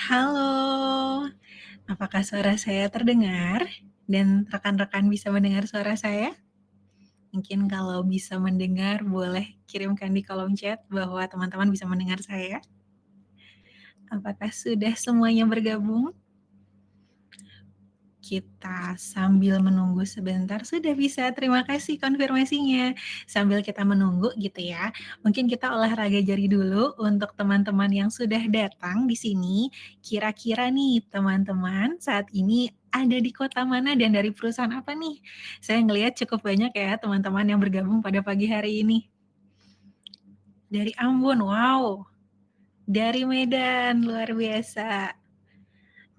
Halo, apakah suara saya terdengar dan rekan-rekan bisa mendengar suara saya? Mungkin kalau bisa mendengar boleh kirimkan di kolom chat bahwa teman-teman bisa mendengar saya. Apakah sudah semuanya bergabung? Kita sambil menunggu sebentar, sudah bisa, terima kasih konfirmasinya. Sambil kita menunggu gitu ya, mungkin kita olahraga jari dulu untuk teman-teman yang sudah datang di sini. Kira-kira nih teman-teman saat ini ada di kota mana dan dari perusahaan apa nih? Saya ngelihat cukup banyak ya teman-teman yang bergabung pada pagi hari ini. Dari Ambon, wow. Dari Medan, luar biasa.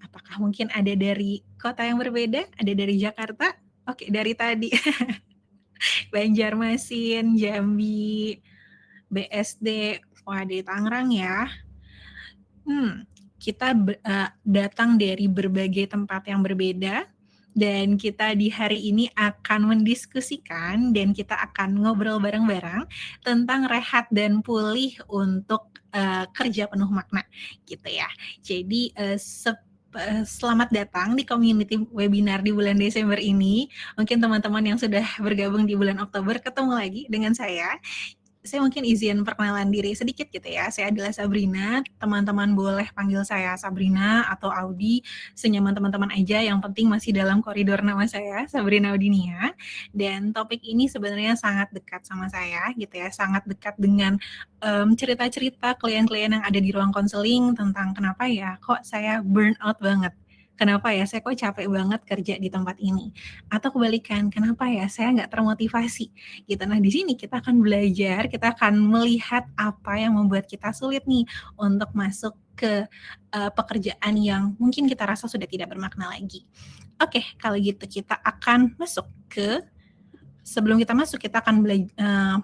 Apakah mungkin ada dari kota yang berbeda? Ada dari Jakarta? Oke, dari tadi. Banjarmasin, Jambi, BSD, wah di Tangerang ya. Kita datang dari berbagai tempat yang berbeda dan kita di hari ini akan mendiskusikan dan kita akan ngobrol bareng-bareng tentang rehat dan pulih untuk kerja penuh makna gitu ya. Jadi selamat datang di community webinar di bulan Desember ini. Mungkin teman-teman yang sudah bergabung di bulan Oktober ketemu lagi dengan saya. Saya mungkin izin perkenalan diri sedikit gitu ya. Saya adalah Sabrina, teman-teman boleh panggil saya Sabrina atau Audi, senyaman teman-teman aja, yang penting masih dalam koridor nama saya, Sabrina Audinia. Dan topik ini sebenarnya sangat dekat sama saya gitu ya, sangat dekat dengan cerita-cerita klien-klien yang ada di ruang konseling tentang kenapa ya kok saya burn out banget. Kenapa ya saya kok capek banget kerja di tempat ini? Atau kebalikan, kenapa ya saya nggak termotivasi gitu. Nah, di sini kita akan belajar, kita akan melihat apa yang membuat kita sulit nih untuk masuk ke pekerjaan yang mungkin kita rasa sudah tidak bermakna lagi. Oke, kalau gitu kita akan masuk ke sebelum kita masuk, kita akan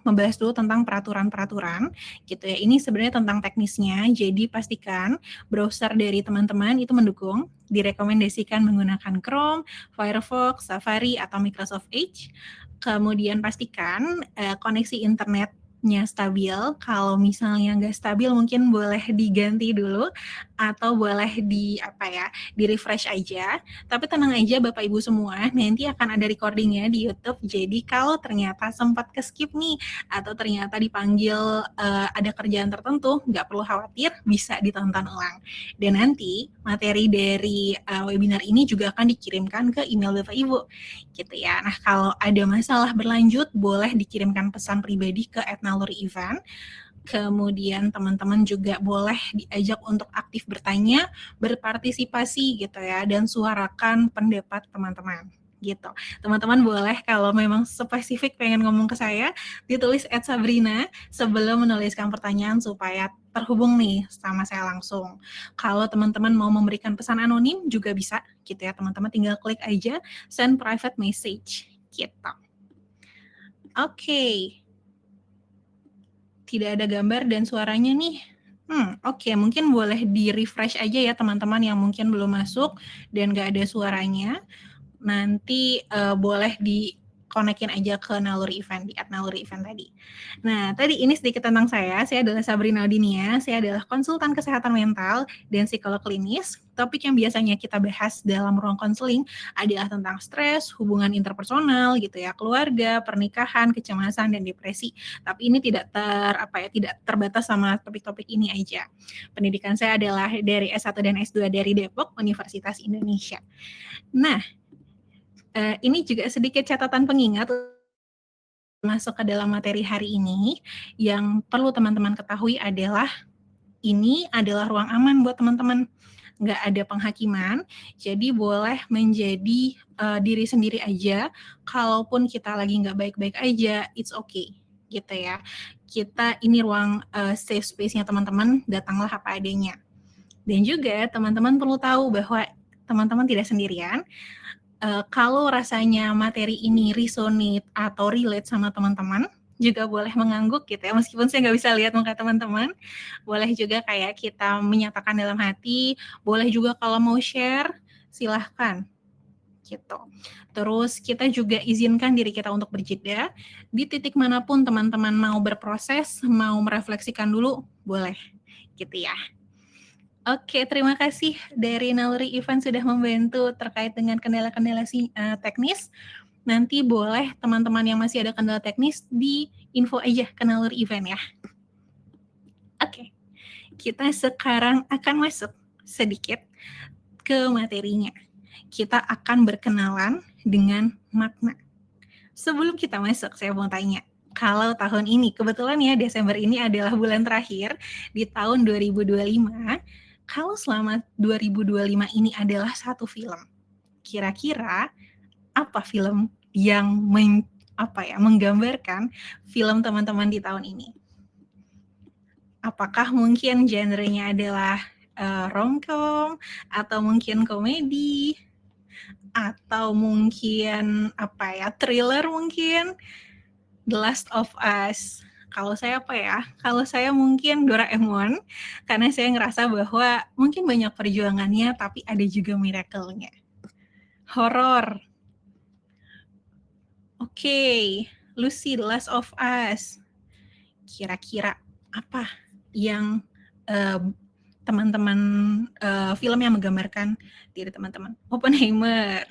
membahas dulu tentang peraturan-peraturan gitu ya. Ini sebenarnya tentang teknisnya, jadi pastikan browser dari teman-teman itu mendukung, direkomendasikan menggunakan Chrome, Firefox, Safari, atau Microsoft Edge. Kemudian pastikan koneksi internetnya stabil. Kalau misalnya nggak stabil, mungkin boleh diganti dulu atau boleh di refresh aja. Tapi tenang aja Bapak Ibu semua, nanti akan ada recordingnya di YouTube. Jadi kalau ternyata sempat ke-skip nih atau ternyata dipanggil ada kerjaan tertentu, nggak perlu khawatir, bisa ditonton ulang. Dan nanti materi dari webinar ini juga akan dikirimkan ke email Bapak Ibu gitu ya. Nah, kalau ada masalah berlanjut boleh dikirimkan pesan pribadi ke @naluri-event. Kemudian teman-teman juga boleh diajak untuk aktif bertanya, berpartisipasi gitu ya, dan suarakan pendapat teman-teman gitu. Teman-teman boleh kalau memang spesifik pengen ngomong ke saya, ditulis @sabrina sebelum menuliskan pertanyaan supaya terhubung nih sama saya langsung. Kalau teman-teman mau memberikan pesan anonim juga bisa gitu ya, teman-teman tinggal klik aja send private message gitu. Oke. Tidak ada gambar dan suaranya nih. Oke, mungkin boleh di-refresh aja ya teman-teman yang mungkin belum masuk dan nggak ada suaranya. Nanti boleh dikonekin aja ke Naluri Event, di @naluri event tadi. Nah, tadi ini sedikit tentang saya adalah Sabrina Audinia, saya adalah konsultan kesehatan mental dan psikolog klinis. Topik yang biasanya kita bahas dalam ruang konseling adalah tentang stres, hubungan interpersonal gitu ya, keluarga, pernikahan, kecemasan, dan depresi. Tapi ini tidak tidak terbatas sama topik-topik ini aja. Pendidikan saya adalah dari S1 dan S2 dari Depok, Universitas Indonesia. Nah, ini juga sedikit catatan pengingat masuk ke dalam materi hari ini. Yang perlu teman-teman ketahui adalah ini adalah ruang aman buat teman-teman. Nggak ada penghakiman, jadi boleh menjadi diri sendiri aja. Kalaupun kita lagi nggak baik-baik aja, it's okay gitu ya. Kita ini ruang safe space-nya teman-teman, datanglah apa adanya. Dan juga teman-teman perlu tahu bahwa teman-teman tidak sendirian. Kalau rasanya materi ini resonate atau relate sama teman-teman, juga boleh mengangguk gitu ya, meskipun saya nggak bisa lihat muka teman-teman. Boleh juga kayak kita menyatakan dalam hati, boleh juga kalau mau share, silahkan gitu. Terus kita juga izinkan diri kita untuk berjeda, di titik manapun teman-teman mau berproses, mau merefleksikan dulu, boleh gitu ya. Oke, terima kasih dari Naluri Event sudah membantu terkait dengan kendala-kendala teknis. Nanti boleh teman-teman yang masih ada kendala teknis di info aja ke Naluri Event ya. Oke, kita sekarang akan masuk sedikit ke materinya. Kita akan berkenalan dengan makna. Sebelum kita masuk, saya mau tanya, kalau tahun ini, kebetulan ya Desember ini adalah bulan terakhir di tahun 2025, kalau selama 2025 ini adalah satu film, kira-kira apa film yang menggambarkan film teman-teman di tahun ini? Apakah mungkin genrenya adalah romcom, atau mungkin komedi, atau mungkin thriller mungkin, The Last of Us. Kalau saya Kalau saya mungkin Doraemon, karena saya ngerasa bahwa mungkin banyak perjuangannya, tapi ada juga miracle-nya. Horor. Oke, Lucy, The Last of Us. Kira-kira apa yang teman-teman film yang menggambarkan diri teman-teman? Oppenheimer.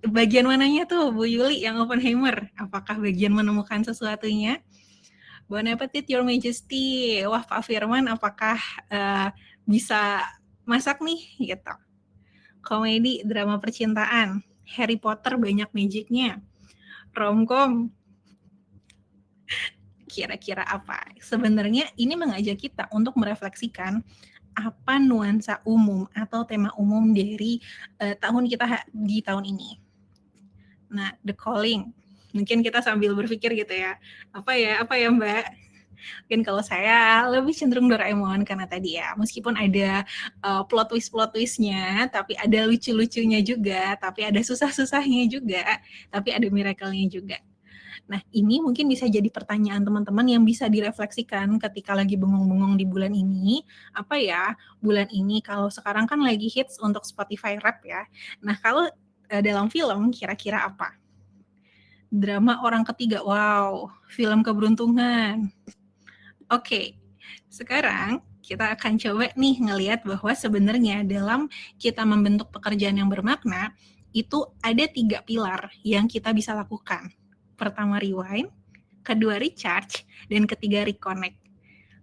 Bagian mananya tuh Bu Yuli yang Oppenheimer? Apakah bagian menemukan sesuatunya? Bon appetit, Your Majesty. Wah, Pak Firman, apakah bisa masak nih? Gitu. Komedi, drama percintaan. Harry Potter banyak magicnya. Romcom. Kira-kira apa? Sebenarnya ini mengajak kita untuk merefleksikan apa nuansa umum atau tema umum dari tahun kita di tahun ini. Nah, The Calling. Mungkin kita sambil berpikir gitu ya. Apa ya Mbak? Mungkin kalau saya lebih cenderung Doraemon karena tadi ya, meskipun ada plot twist-nya, tapi ada lucu-lucunya juga, tapi ada susah-susahnya juga, tapi ada miracle-nya juga. Nah, ini mungkin bisa jadi pertanyaan teman-teman yang bisa direfleksikan ketika lagi bengong-bengong di bulan ini. Apa ya, bulan ini kalau sekarang kan lagi hits untuk Spotify Rap ya. Nah, kalau dalam film kira-kira apa? Drama orang ketiga, wow, film keberuntungan. Oke, sekarang kita akan coba nih ngelihat bahwa sebenarnya dalam kita membentuk pekerjaan yang bermakna, itu ada 3 pilar yang kita bisa lakukan. Pertama rewind, kedua recharge, dan ketiga reconnect.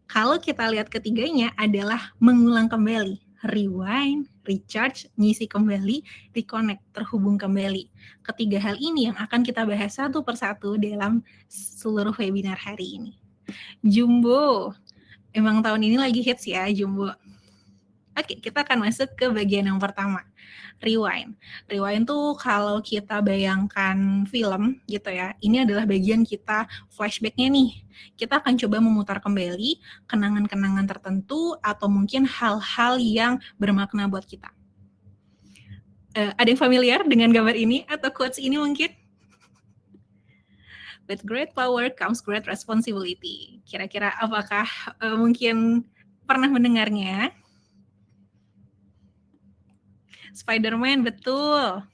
Kalau kita lihat ketiganya adalah mengulang kembali, rewind, recharge, ngisi kembali, reconnect, terhubung kembali. Ketiga hal ini yang akan kita bahas satu persatu dalam seluruh webinar hari ini. Jumbo, emang tahun ini lagi hits ya Jumbo. Oke, kita akan masuk ke bagian yang pertama, rewind. Rewind tuh kalau kita bayangkan film gitu ya, ini adalah bagian kita flashback-nya nih. Kita akan coba memutar kembali kenangan-kenangan tertentu atau mungkin hal-hal yang bermakna buat kita. Ada yang familiar dengan gambar ini atau quotes ini mungkin? With great power comes great responsibility. Kira-kira apakah mungkin pernah mendengarnya? Spider-Man, betul.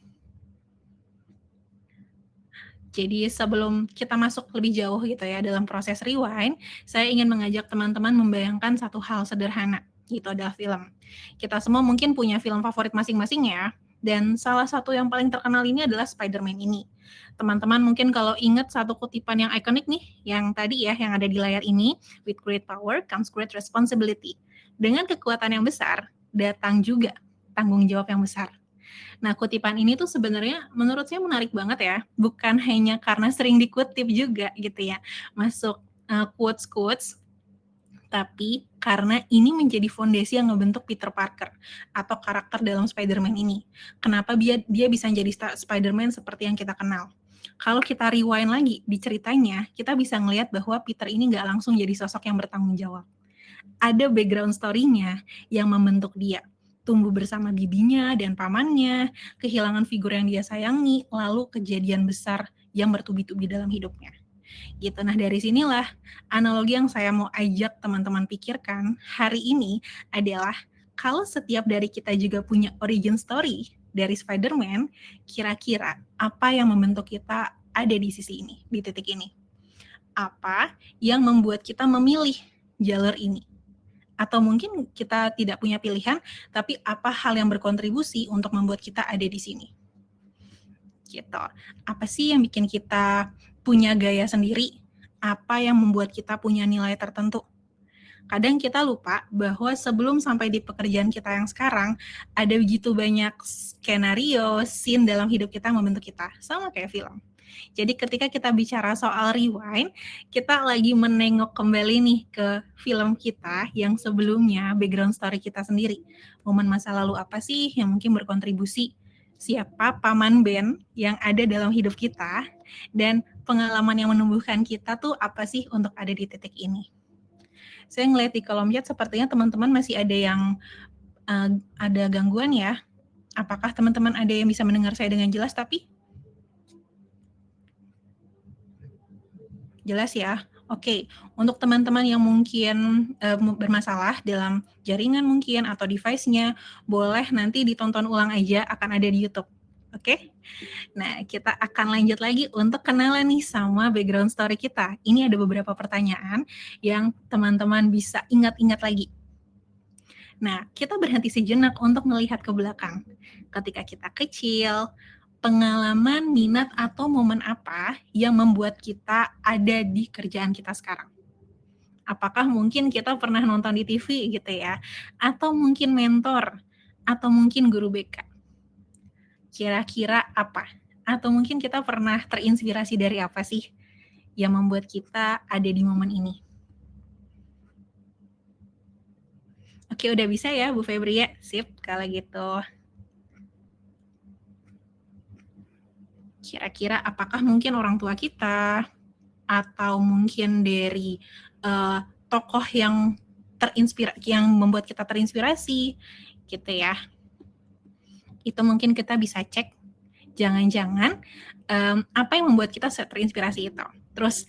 Jadi sebelum kita masuk lebih jauh gitu ya dalam proses rewind, saya ingin mengajak teman-teman membayangkan satu hal sederhana, itu adalah film. Kita semua mungkin punya film favorit masing-masing ya, dan salah satu yang paling terkenal ini adalah Spider-Man ini. Teman-teman mungkin kalau ingat satu kutipan yang ikonik nih, yang tadi ya, yang ada di layar ini, with great power comes great responsibility. Dengan kekuatan yang besar, datang juga tanggung jawab yang besar. Nah, kutipan ini tuh sebenarnya menurut saya menarik banget ya, bukan hanya karena sering dikutip juga gitu ya, masuk quotes-quotes, tapi karena ini menjadi fondasi yang ngebentuk Peter Parker atau karakter dalam Spider-Man ini. Kenapa dia bisa jadi Spider-Man seperti yang kita kenal? Kalau kita rewind lagi di ceritanya, kita bisa ngelihat bahwa Peter ini nggak langsung jadi sosok yang bertanggung jawab. Ada background story-nya yang membentuk dia. Tumbuh bersama bibinya dan pamannya, kehilangan figur yang dia sayangi, lalu kejadian besar yang bertubi-tubi dalam hidupnya. Gitu. Nah, dari sinilah analogi yang saya mau ajak teman-teman pikirkan hari ini adalah kalau setiap dari kita juga punya origin story dari Spider-Man, kira-kira apa yang membentuk kita ada di sisi ini, di titik ini? Apa yang membuat kita memilih jalur ini? Atau mungkin kita tidak punya pilihan, tapi apa hal yang berkontribusi untuk membuat kita ada di sini? Gitu. Apa sih yang bikin kita punya gaya sendiri? Apa yang membuat kita punya nilai tertentu? Kadang kita lupa bahwa sebelum sampai di pekerjaan kita yang sekarang, ada begitu banyak skenario, scene dalam hidup kita yang membentuk kita. Sama kayak film. Jadi ketika kita bicara soal rewind, kita lagi menengok kembali nih ke film kita yang sebelumnya, background story kita sendiri. Momen masa lalu apa sih yang mungkin berkontribusi? Siapa paman Ben yang ada dalam hidup kita? Dan pengalaman yang menumbuhkan kita tuh apa sih untuk ada di titik ini? Saya ngeliat di kolom chat sepertinya teman-teman masih ada yang ada gangguan ya. Apakah teman-teman ada yang bisa mendengar saya dengan jelas tapi? Jelas ya? Oke, untuk teman-teman yang mungkin bermasalah dalam jaringan mungkin atau device-nya, boleh nanti ditonton ulang aja, akan ada di YouTube. Oke? Nah, kita akan lanjut lagi untuk kenalan nih sama background story kita. Ini ada beberapa pertanyaan yang teman-teman bisa ingat-ingat lagi. Nah, kita berhenti sejenak untuk melihat ke belakang. Ketika kita kecil, pengalaman, minat, atau momen apa yang membuat kita ada di kerjaan kita sekarang? Apakah mungkin kita pernah nonton di TV gitu ya? Atau mungkin mentor? Atau mungkin guru BK? Kira-kira apa? Atau mungkin kita pernah terinspirasi dari apa sih yang membuat kita ada di momen ini? Oke, udah bisa ya Bu Febri ya? Sip, kalau gitu. Kira-kira apakah mungkin orang tua kita atau mungkin dari tokoh yang membuat kita terinspirasi gitu ya. Itu mungkin kita bisa cek jangan-jangan apa yang membuat kita terinspirasi itu. Terus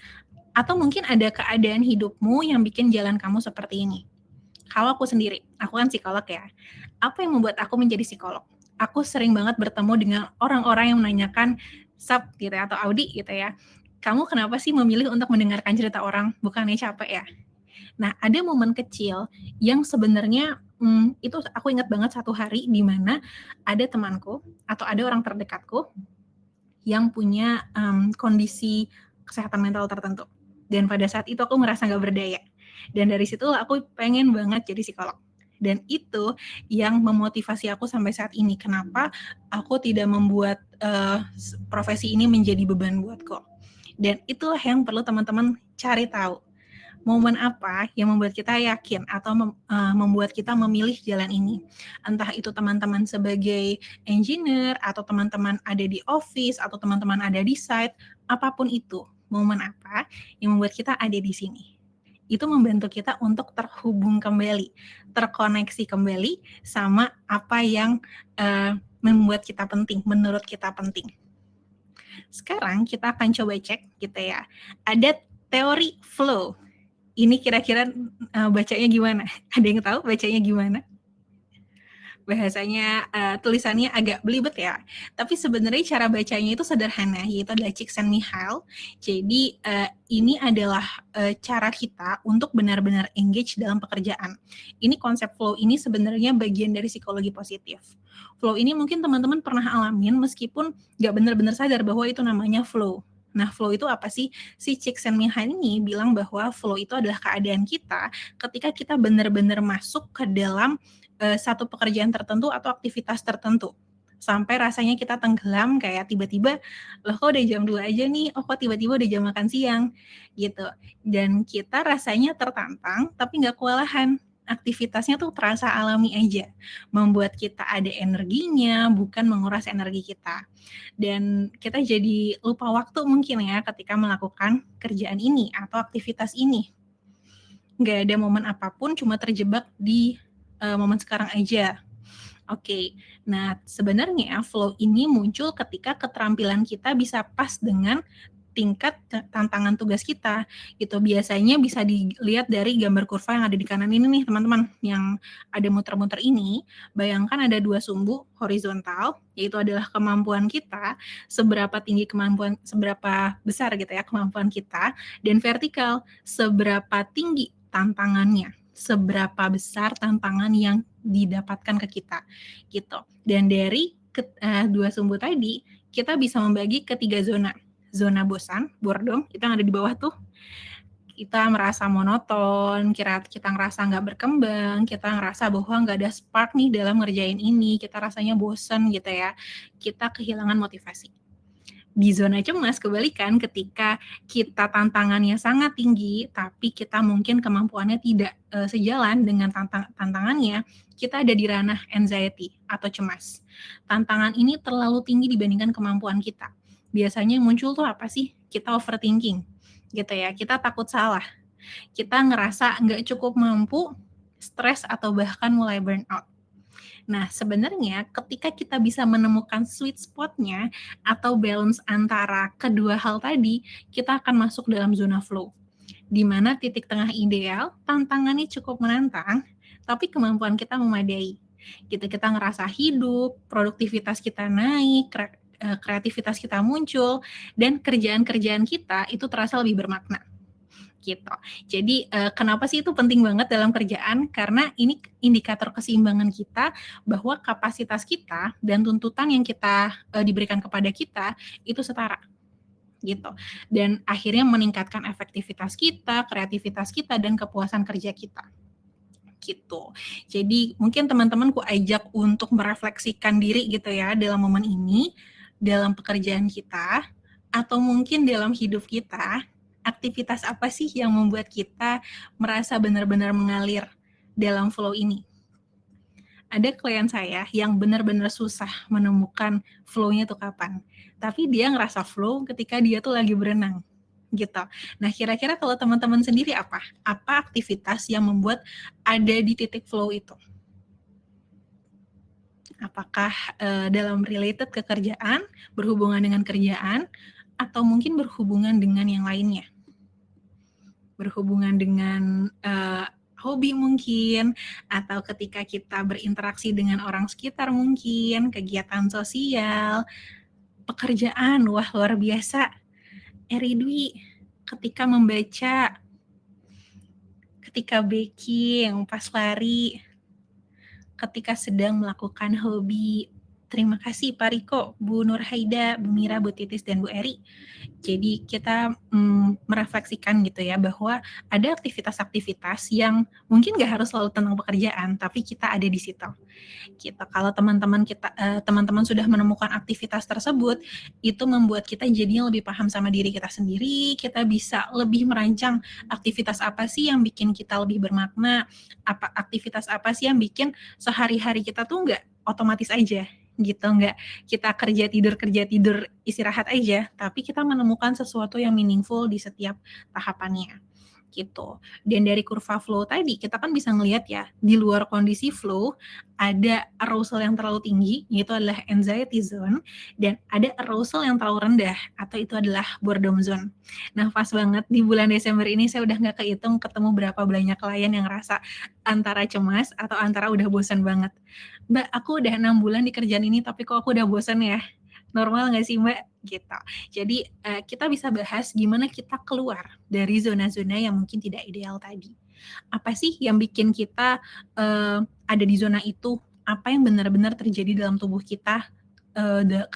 atau mungkin ada keadaan hidupmu yang bikin jalan kamu seperti ini. Kalau aku sendiri, aku kan psikolog ya. Apa yang membuat aku menjadi psikolog? Aku sering banget bertemu dengan orang-orang yang menanyakan, "Sap," gitu ya, atau "Audi," gitu ya, "kamu kenapa sih memilih untuk mendengarkan cerita orang? Bukannya capek ya?" Nah, ada momen kecil yang sebenarnya itu aku ingat banget satu hari di mana ada temanku atau ada orang terdekatku yang punya kondisi kesehatan mental tertentu. Dan pada saat itu aku merasa nggak berdaya. Dan dari situ aku pengen banget jadi psikolog. Dan itu yang memotivasi aku sampai saat ini. Kenapa aku tidak membuat profesi ini menjadi beban buatku. Dan itulah yang perlu teman-teman cari tahu. Momen apa yang membuat kita yakin atau membuat kita memilih jalan ini. Entah itu teman-teman sebagai engineer, atau teman-teman ada di office, atau teman-teman ada di site, apapun itu, momen apa yang membuat kita ada di sini. Itu membantu kita untuk terhubung kembali, terkoneksi kembali sama apa yang membuat kita penting, menurut kita penting. Sekarang kita akan coba cek gitu ya. Ada teori flow. Ini kira-kira bacanya gimana? Ada yang tahu bacanya gimana? Bahasanya tulisannya agak belibet ya. Tapi sebenarnya cara bacanya itu sederhana, yaitu adalah Csikszentmihalyi. Jadi ini adalah cara kita untuk benar-benar engage dalam pekerjaan. Ini konsep flow ini sebenarnya bagian dari psikologi positif. Flow ini mungkin teman-teman pernah alamin meskipun nggak benar-benar sadar bahwa itu namanya flow. Nah, flow itu apa sih? Si Csikszentmihalyi ini bilang bahwa flow itu adalah keadaan kita ketika kita benar-benar masuk ke dalam satu pekerjaan tertentu atau aktivitas tertentu. Sampai rasanya kita tenggelam kayak tiba-tiba, loh kok udah jam 2 aja nih, oh kok tiba-tiba udah jam makan siang, gitu. Dan kita rasanya tertantang tapi nggak kewalahan. Aktivitasnya tuh terasa alami aja, membuat kita ada energinya, bukan menguras energi kita. Dan kita jadi lupa waktu mungkin ya ketika melakukan kerjaan ini atau aktivitas ini. Nggak ada momen apapun, cuma terjebak di momen sekarang aja. Oke, nah sebenarnya flow ini muncul ketika keterampilan kita bisa pas dengan tingkat tantangan tugas kita gitu. Biasanya bisa dilihat dari gambar kurva yang ada di kanan ini nih teman-teman, yang ada muter-muter ini. Bayangkan ada dua sumbu horizontal, yaitu adalah kemampuan kita, seberapa besar gitu ya kemampuan kita, dan vertikal, seberapa tinggi tantangannya, seberapa besar tantangan yang didapatkan ke kita, gitu. Dan dari 2 sumbu tadi, kita bisa membagi ke 3 zona. Zona bosan, boredom, itu yang ada di bawah tuh, kita merasa monoton, kita ngerasa nggak berkembang, kita ngerasa bahwa nggak ada spark nih dalam ngerjain ini, kita rasanya bosen gitu ya, kita kehilangan motivasi. Di zona cemas kebalikan, ketika kita tantangannya sangat tinggi, tapi kita mungkin kemampuannya tidak sejalan dengan tantangannya, kita ada di ranah anxiety atau cemas. Tantangan ini terlalu tinggi dibandingkan kemampuan kita. Biasanya yang muncul tuh apa sih? Kita overthinking, gitu ya. Kita takut salah. Kita ngerasa nggak cukup mampu, stres atau bahkan mulai burnout. Nah, sebenarnya ketika kita bisa menemukan sweet spot-nya atau balance antara kedua hal tadi, kita akan masuk dalam zona flow. Di mana titik tengah ideal, tantangannya cukup menantang, tapi kemampuan kita memadai. Gitu, kita ngerasa hidup, produktivitas kita naik, kreativitas kita muncul, dan kerjaan-kerjaan kita itu terasa lebih bermakna. Gitu. Jadi kenapa sih itu penting banget dalam kerjaan? Karena ini indikator keseimbangan kita bahwa kapasitas kita dan tuntutan yang kita diberikan kepada kita itu setara gitu. Dan akhirnya meningkatkan efektivitas kita, kreativitas kita dan kepuasan kerja kita. Gitu. Jadi mungkin teman-teman ku ajak untuk merefleksikan diri gitu ya dalam momen ini, dalam pekerjaan kita atau mungkin dalam hidup kita, aktivitas apa sih yang membuat kita merasa benar-benar mengalir dalam flow ini? Ada klien saya yang benar-benar susah menemukan flow-nya tuh kapan. Tapi dia ngerasa flow ketika dia tuh lagi berenang gitu. Nah, kira-kira kalau teman-teman sendiri apa? Apa aktivitas yang membuat ada di titik flow itu? Apakah dalam related ke kerjaan, berhubungan dengan kerjaan, atau mungkin berhubungan dengan yang lainnya? Berhubungan dengan hobi mungkin, atau ketika kita berinteraksi dengan orang sekitar mungkin, kegiatan sosial, pekerjaan, wah luar biasa. Eridwi, ketika membaca, ketika baking, pas lari, ketika sedang melakukan hobi. Terima kasih Pak Riko, Bu Nurhaida, Bu Mira, Bu Titis, dan Bu Eri. Jadi kita merefleksikan gitu ya bahwa ada aktivitas-aktivitas yang mungkin gak harus selalu tentang pekerjaan, tapi kita ada di situ. Gitu. Kalau teman-teman sudah menemukan aktivitas tersebut, itu membuat kita jadinya lebih paham sama diri kita sendiri, kita bisa lebih merancang aktivitas apa sih yang bikin kita lebih bermakna, aktivitas apa sih yang bikin sehari-hari kita tuh nggak otomatis aja gitu, nggak kita kerja tidur istirahat aja, tapi kita menemukan sesuatu yang meaningful di setiap tahapannya gitu. Dan dari kurva flow tadi kita kan bisa ngelihat ya, di luar kondisi flow ada arousal yang terlalu tinggi, yaitu adalah anxiety zone, dan ada arousal yang terlalu rendah, atau itu adalah boredom zone. Nah, pas banget di bulan Desember ini saya udah nggak kehitung ketemu berapa banyak klien yang ngerasa antara cemas atau antara udah bosan banget. Mbak, aku udah 6 bulan di kerjaan ini tapi kok aku udah bosan ya? Normal nggak sih Mbak? Gitu. Jadi kita bisa bahas gimana kita keluar dari zona-zona yang mungkin tidak ideal tadi. Apa sih yang bikin kita ada di zona itu? Apa yang benar-benar terjadi dalam tubuh kita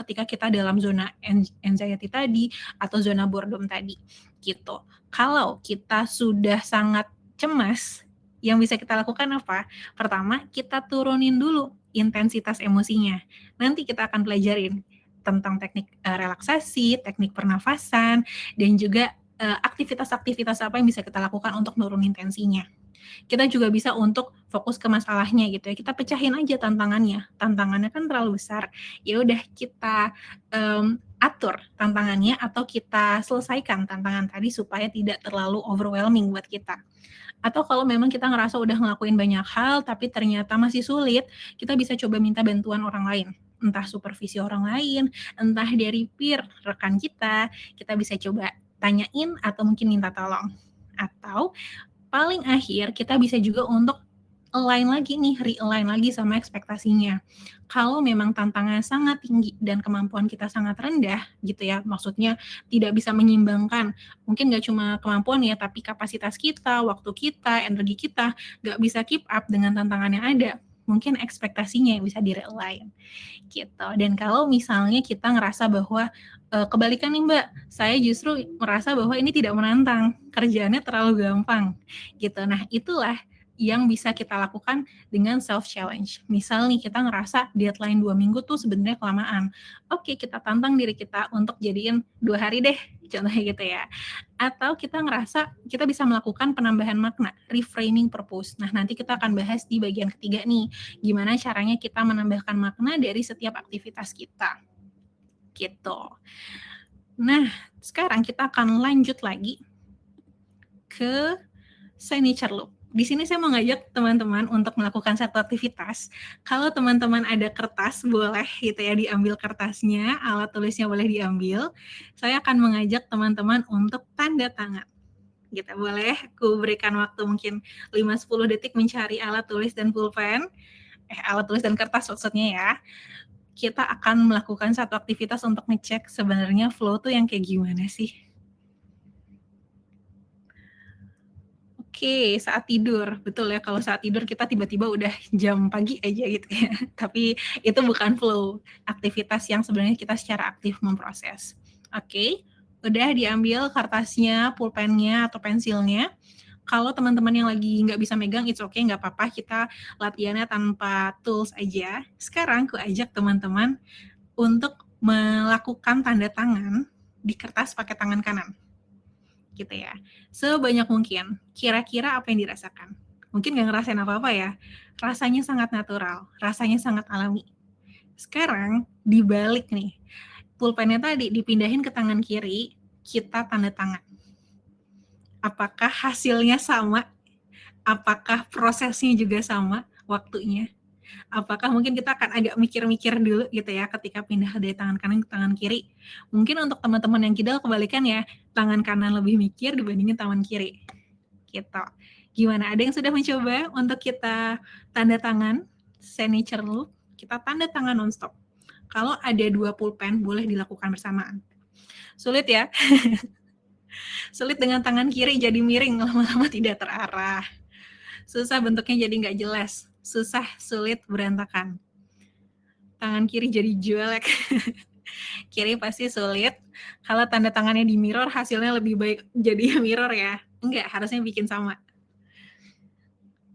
ketika kita dalam zona anxiety tadi atau zona boredom tadi gitu. Kalau kita sudah sangat cemas, yang bisa kita lakukan apa? Pertama, kita turunin dulu intensitas emosinya. Nanti kita akan pelajarin tentang teknik relaksasi, teknik pernafasan, dan juga aktivitas-aktivitas apa yang bisa kita lakukan untuk nurunin tensinya. Kita juga bisa untuk fokus ke masalahnya gitu ya. Kita pecahin aja tantangannya. Tantangannya kan terlalu besar. Ya udah kita atur tantangannya atau kita selesaikan tantangan tadi supaya tidak terlalu overwhelming buat kita. Atau kalau memang kita ngerasa udah ngelakuin banyak hal tapi ternyata masih sulit, kita bisa coba minta bantuan orang lain. Entah supervisi orang lain, entah dari peer, rekan kita bisa coba tanyain atau mungkin minta tolong. Atau paling akhir kita bisa juga untuk align lagi nih, realign lagi sama ekspektasinya. Kalau memang tantangannya sangat tinggi dan kemampuan kita sangat rendah gitu ya, maksudnya tidak bisa menyimbangkan, mungkin nggak cuma kemampuan ya, tapi kapasitas kita, waktu kita, energi kita, nggak bisa keep up dengan tantangan yang ada, mungkin ekspektasinya yang bisa di-realign gitu. Dan kalau misalnya kita ngerasa bahwa kebalikan nih Mbak, saya justru merasa bahwa ini tidak menantang, kerjaannya terlalu gampang gitu. Nah, itulah yang bisa kita lakukan dengan self challenge. Misal nih kita ngerasa deadline 2 minggu tuh sebenarnya kelamaan. Oke, kita tantang diri kita untuk jadiin 2 hari deh, contohnya gitu ya. Atau kita ngerasa kita bisa melakukan penambahan makna, reframing purpose. Nah, nanti kita akan bahas di bagian ketiga nih, gimana caranya kita menambahkan makna dari setiap aktivitas kita. Gitu. Nah, sekarang kita akan lanjut lagi ke signature loop. Di sini saya mau ngajak teman-teman untuk melakukan satu aktivitas. Kalau teman-teman ada kertas, boleh gitu ya diambil kertasnya, alat tulisnya boleh diambil. Saya akan mengajak teman-teman untuk tanda tangan. Gitu, boleh aku berikan waktu mungkin 5-10 detik mencari alat tulis dan pulpen. Alat tulis dan kertas maksudnya ya. Kita akan melakukan satu aktivitas untuk ngecek sebenarnya flow tuh yang kayak gimana sih. Oke, saat tidur. Betul ya, kalau saat tidur kita tiba-tiba udah jam pagi aja gitu ya. Tapi itu bukan flow, aktivitas yang sebenarnya kita secara aktif memproses. Oke, udah diambil kertasnya, pulpennya, atau pensilnya. Kalau teman-teman yang lagi nggak bisa megang, it's okay, nggak apa-apa. Kita latihannya tanpa tools aja. Sekarang aku ajak teman-teman untuk melakukan tanda tangan di kertas pakai tangan kanan. Gitu ya, sebanyak mungkin. Kira-kira apa yang dirasakan? Mungkin nggak ngerasain apa-apa ya, rasanya sangat natural, rasanya sangat alami. Sekarang dibalik nih, pulpennya tadi dipindahin ke tangan kiri, kita tanda tangan. Apakah hasilnya sama? Apakah prosesnya juga sama waktunya? Apakah mungkin kita akan agak mikir-mikir dulu gitu ya ketika pindah dari tangan kanan ke tangan kiri. Mungkin untuk teman-teman yang kidal kebalikan ya, tangan kanan lebih mikir dibandingin tangan kiri. Gitu. Gimana? Ada yang sudah mencoba untuk kita tanda tangan signature loop? Kita tanda tangan nonstop. Kalau ada 2 pulpen boleh dilakukan bersamaan. Sulit ya? Sulit dengan tangan kiri jadi miring, lama-lama tidak terarah. Susah bentuknya jadi nggak jelas. Susah, sulit, berantakan. Tangan kiri jadi jelek. Kiri pasti sulit. Kalau tanda tangannya di mirror, hasilnya lebih baik jadi mirror ya. Enggak, harusnya bikin sama.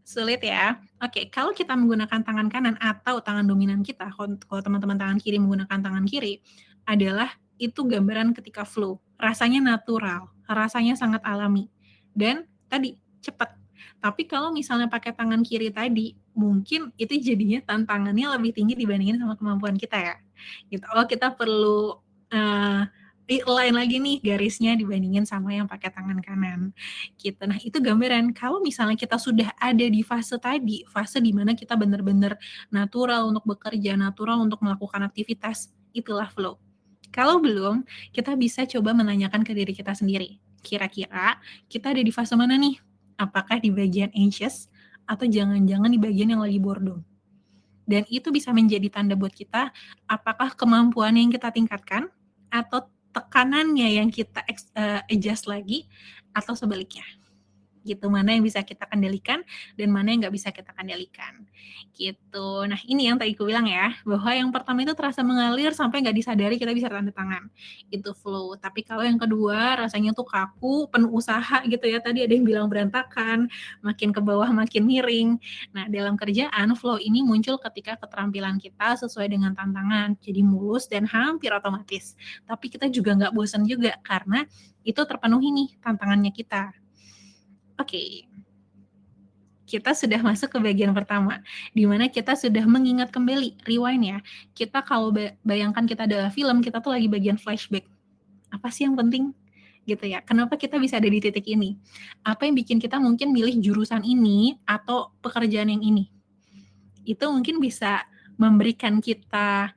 Sulit ya. Oke, kalau kita menggunakan tangan kanan atau tangan dominan kita, kalau teman-teman tangan kiri menggunakan tangan kiri, adalah itu gambaran ketika flow. Rasanya natural, rasanya sangat alami. Dan tadi, cepat. Tapi kalau misalnya pakai tangan kiri tadi, mungkin itu jadinya tantangannya lebih tinggi dibandingin sama kemampuan kita ya. Gitu. Oh, kita perlu align lagi nih garisnya dibandingin sama yang pakai tangan kanan. Gitu. Nah, itu gambaran kalau misalnya kita sudah ada di fase tadi, fase di mana kita benar-benar natural untuk bekerja, natural untuk melakukan aktivitas, itulah flow. Kalau belum, kita bisa coba menanyakan ke diri kita sendiri. Kira-kira kita ada di fase mana nih? Apakah di bagian anxious atau jangan-jangan di bagian yang lagi boredom? Dan itu bisa menjadi tanda buat kita apakah kemampuan yang kita tingkatkan atau tekanannya yang kita adjust lagi atau sebaliknya. Gitu, mana yang bisa kita kendalikan dan mana yang nggak bisa kita kendalikan gitu. Nah, ini yang tadi aku bilang ya, bahwa yang pertama itu terasa mengalir sampai nggak disadari kita bisa tanda tangan, itu flow. Tapi kalau yang kedua rasanya tuh kaku, penuh usaha gitu ya, tadi ada yang bilang berantakan, makin ke bawah makin miring. Nah, dalam kerjaan flow ini muncul ketika keterampilan kita sesuai dengan tantangan, jadi mulus dan hampir otomatis. Tapi kita juga nggak bosan juga karena itu terpenuhi nih tantangannya kita. Oke, kita sudah masuk ke bagian pertama, di mana kita sudah mengingat kembali, rewind ya. Kita kalau bayangkan kita adalah film, kita tuh lagi bagian flashback. Apa sih yang penting? Gitu ya. Kenapa kita bisa ada di titik ini? Apa yang bikin kita mungkin milih jurusan ini atau pekerjaan yang ini? Itu mungkin bisa memberikan kita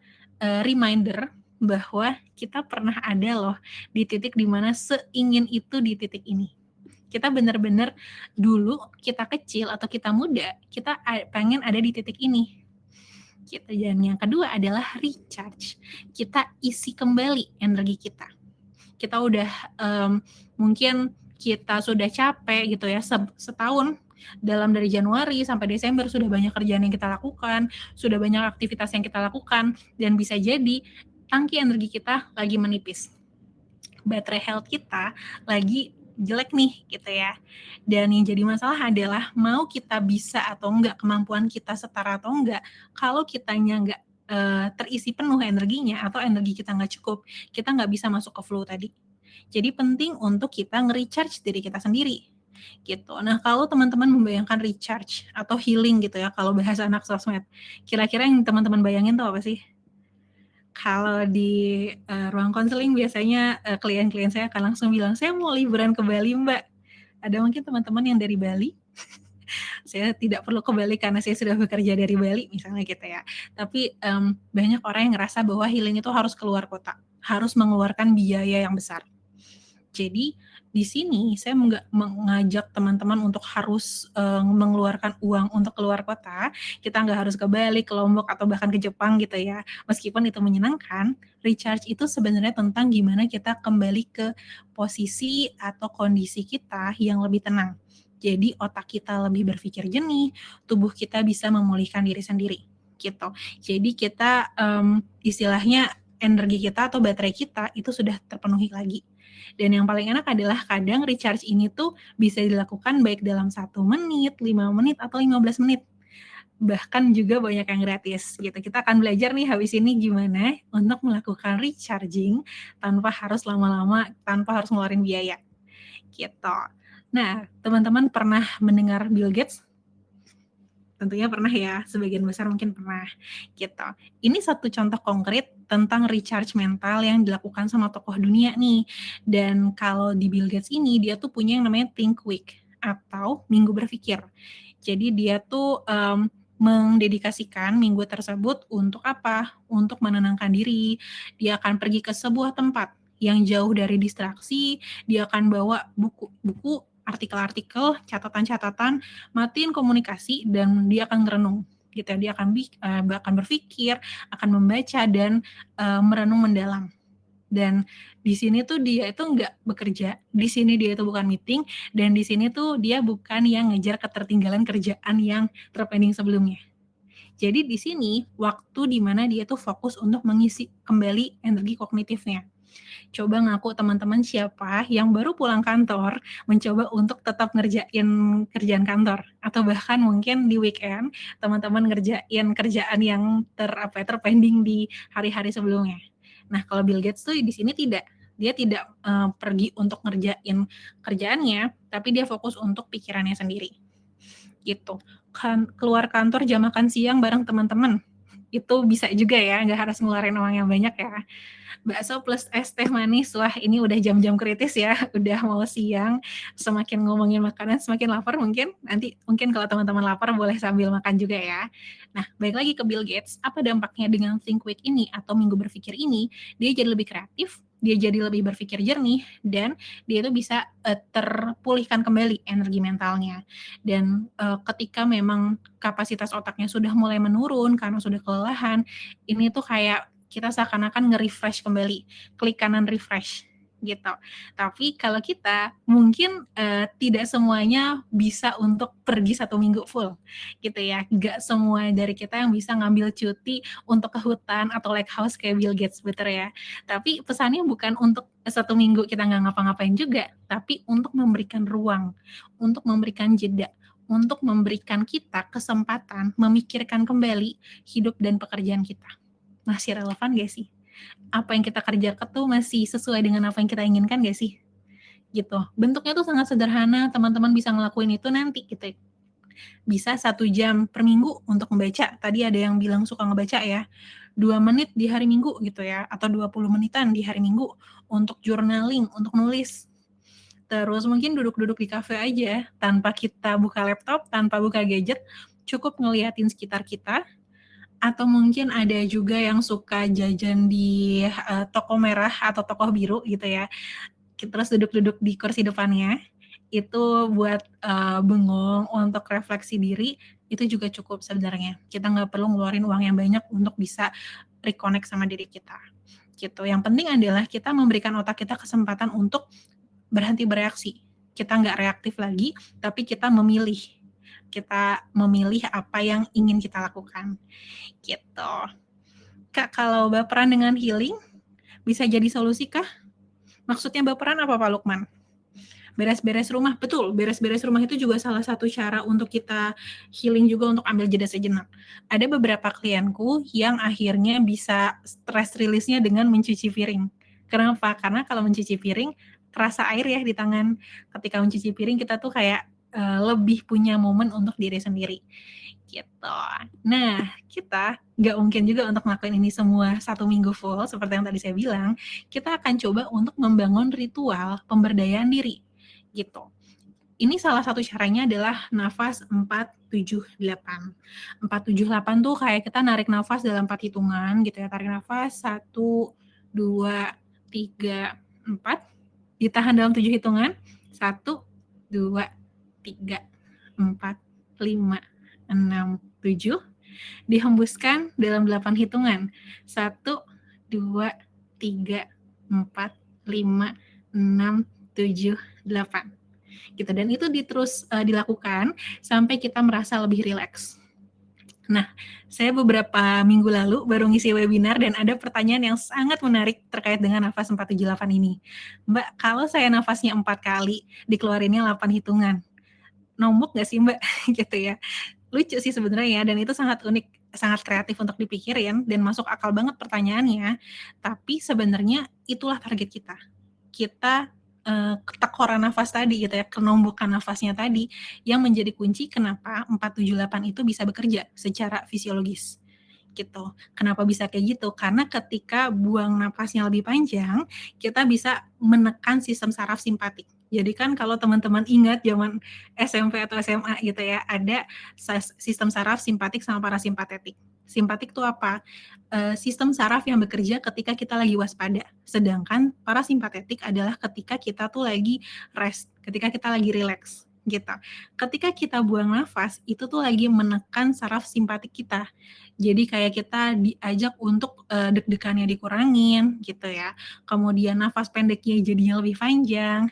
reminder bahwa kita pernah ada loh di titik di mana seingin itu di titik ini. Kita benar-benar dulu kita kecil atau kita muda, kita pengen ada di titik ini. Gitu. Dan yang kedua adalah recharge. Kita isi kembali energi kita. Kita udah mungkin kita sudah capek gitu ya setahun dalam dari Januari sampai Desember sudah banyak kerjaan yang kita lakukan, sudah banyak aktivitas yang kita lakukan, dan bisa jadi tangki energi kita lagi menipis. Baterai health kita lagi jelek nih gitu ya. Dan yang jadi masalah adalah mau kita bisa atau enggak, kemampuan kita setara atau enggak, kalau kitanya enggak terisi penuh energinya atau energi kita nggak cukup, kita nggak bisa masuk ke flow tadi. Jadi penting untuk kita nge-recharge diri kita sendiri gitu. Nah, kalau teman-teman membayangkan recharge atau healing gitu ya, kalau bahasa anak sosmed, kira-kira yang teman-teman bayangin tuh apa sih? Kalau di ruang konseling biasanya klien-klien saya akan langsung bilang, saya mau liburan ke Bali Mbak. Ada mungkin teman-teman yang dari Bali, saya tidak perlu ke Bali karena saya sudah bekerja dari Bali misalnya gitu ya. Tapi banyak orang yang ngerasa bahwa healing itu harus keluar kota, harus mengeluarkan biaya yang besar. Jadi di sini saya nggak mengajak teman-teman untuk harus mengeluarkan uang untuk keluar kota. Kita nggak harus ke Bali, ke Lombok, atau bahkan ke Jepang gitu ya. Meskipun itu menyenangkan, recharge itu sebenarnya tentang gimana kita kembali ke posisi atau kondisi kita yang lebih tenang. Jadi otak kita lebih berpikir jernih, tubuh kita bisa memulihkan diri sendiri gitu. Jadi kita istilahnya energi kita atau baterai kita itu sudah terpenuhi lagi. Dan yang paling enak adalah kadang recharge ini tuh bisa dilakukan baik dalam 1 menit, 5 menit, atau 15 menit. Bahkan juga banyak yang gratis gitu. Kita akan belajar nih habis ini gimana untuk melakukan recharging tanpa harus lama-lama, tanpa harus ngeluarin biaya gitu. Nah, teman-teman pernah mendengar Bill Gates? Tentunya pernah ya, sebagian besar mungkin pernah gitu. Ini satu contoh konkret tentang recharge mental yang dilakukan sama tokoh dunia nih. Dan kalau di Bill Gates ini, dia tuh punya yang namanya Think Week atau Minggu Berpikir. Jadi dia tuh mendedikasikan minggu tersebut untuk apa? Untuk menenangkan diri. Dia akan pergi ke sebuah tempat yang jauh dari distraksi, dia akan bawa buku-buku, artikel-artikel, catatan-catatan, matiin komunikasi, dan dia akan merenung gitu. Dia akan berpikir, akan membaca, dan merenung mendalam. Dan di sini tuh dia itu nggak bekerja, di sini dia itu bukan meeting, dan di sini tuh dia bukan yang ngejar ketertinggalan kerjaan yang terpending sebelumnya. Jadi di sini waktu di mana dia tuh fokus untuk mengisi kembali energi kognitifnya. Coba ngaku teman-teman siapa yang baru pulang kantor mencoba untuk tetap ngerjain kerjaan kantor, atau bahkan mungkin di weekend teman-teman ngerjain kerjaan yang terpending di hari-hari sebelumnya. Nah, kalau Bill Gates tuh di sini tidak. Dia tidak pergi untuk ngerjain kerjaannya, tapi dia fokus untuk pikirannya sendiri. Gitu. Keluar kantor jam makan siang bareng teman-teman. Itu bisa juga ya, nggak harus ngeluarin uang yang banyak ya. Bakso plus es teh manis, wah ini udah jam-jam kritis ya, udah mau siang, semakin ngomongin makanan semakin lapar mungkin, nanti mungkin kalau teman-teman lapar boleh sambil makan juga ya. Nah, balik lagi ke Bill Gates, apa dampaknya dengan Think Week ini atau Minggu Berpikir ini? Dia jadi lebih kreatif, dia jadi lebih berpikir jernih, dan dia itu bisa terpulihkan kembali energi mentalnya. Dan ketika memang kapasitas otaknya sudah mulai menurun karena sudah kelelahan, ini tuh kayak kita seakan-akan nge-refresh kembali, klik kanan refresh gitu. Tapi kalau kita mungkin tidak semuanya bisa untuk pergi 1 minggu full gitu ya. Gak semua dari kita yang bisa ngambil cuti untuk ke hutan atau lake house kayak Bill Gates, betul ya. Tapi pesannya bukan untuk 1 minggu kita nggak ngapa-ngapain juga, tapi untuk memberikan ruang, untuk memberikan jeda, untuk memberikan kita kesempatan memikirkan kembali hidup dan pekerjaan kita. Masih relevan gak sih? Apa yang kita kerjakan tuh masih sesuai dengan apa yang kita inginkan gak sih? Gitu. Bentuknya tuh sangat sederhana, teman-teman bisa ngelakuin itu nanti gitu. Bisa 1 jam per minggu untuk membaca. Tadi ada yang bilang suka ngebaca ya. 2 menit di hari Minggu gitu ya, atau 20 menitan di hari Minggu untuk journaling, untuk nulis. Terus mungkin duduk-duduk di kafe aja, tanpa kita buka laptop, tanpa buka gadget, cukup ngeliatin sekitar kita. Atau mungkin ada juga yang suka jajan di toko merah atau toko biru gitu ya. Terus duduk-duduk di kursi depannya. itu buat, bengong, untuk refleksi diri, itu juga cukup sebenarnya. Kita nggak perlu ngeluarin uang yang banyak untuk bisa reconnect sama diri kita, gitu. Yang penting adalah kita memberikan otak kita kesempatan untuk berhenti bereaksi. Kita nggak reaktif lagi, tapi kita memilih. Kita memilih apa yang ingin kita lakukan, gitu. Kak, kalau baperan dengan healing, bisa jadi solusi kah? Maksudnya baperan apa Pak Lukman? Beres-beres rumah, betul, beres-beres rumah itu juga salah satu cara untuk kita healing juga untuk ambil jeda sejenak. Ada beberapa klienku yang akhirnya bisa stress release-nya dengan mencuci piring. Kenapa? Karena kalau mencuci piring, terasa air ya di tangan. Ketika mencuci piring kita tuh kayak, lebih punya momen untuk diri sendiri, gitu. Nah, kita nggak mungkin juga untuk ngelakuin ini semua 1 minggu full seperti yang tadi saya bilang, kita akan coba untuk membangun ritual pemberdayaan diri, gitu. Ini salah satu caranya adalah nafas 4, 7, 8. 4, 7, 8 tuh kayak kita narik nafas dalam 4 hitungan gitu ya. Tarik nafas 1, 2, 3, 4. Ditahan dalam 7 hitungan. 1, 2, 3, 4, 5, 6, 7. Dihembuskan dalam 8 hitungan. 1, 2, 3, 4, 5, 6, 7, 8 gitu. Dan itu terus dilakukan sampai kita merasa lebih rileks. Nah, saya beberapa minggu lalu baru ngisi webinar dan ada pertanyaan yang sangat menarik terkait dengan nafas 4, 7, 8 ini. Mbak, kalau saya nafasnya 4 kali, dikeluarinnya 8 hitungan, nombok nggak sih Mbak? Gitu ya. Lucu sih sebenarnya dan itu sangat unik, sangat kreatif untuk dipikirin dan masuk akal banget pertanyaannya. Tapi sebenarnya itulah target kita. Kita ketekoran nafas tadi gitu ya, kenombokan nafasnya tadi yang menjadi kunci kenapa 4, 7, 8 itu bisa bekerja secara fisiologis gitu. Kenapa bisa kayak gitu? Karena ketika buang napasnya lebih panjang, kita bisa menekan sistem saraf simpatik. Jadi kan kalau teman-teman ingat zaman SMP atau SMA gitu ya, ada sistem saraf simpatik sama parasimpatetik. Simpatik itu apa? Sistem saraf yang bekerja ketika kita lagi waspada. Sedangkan parasimpatetik adalah ketika kita tuh lagi rest, ketika kita lagi relax gitu. Ketika kita buang nafas, itu tuh lagi menekan saraf simpatik kita. Jadi kayak kita diajak untuk deg-degannya dikurangin gitu ya. Kemudian nafas pendeknya jadinya lebih panjang.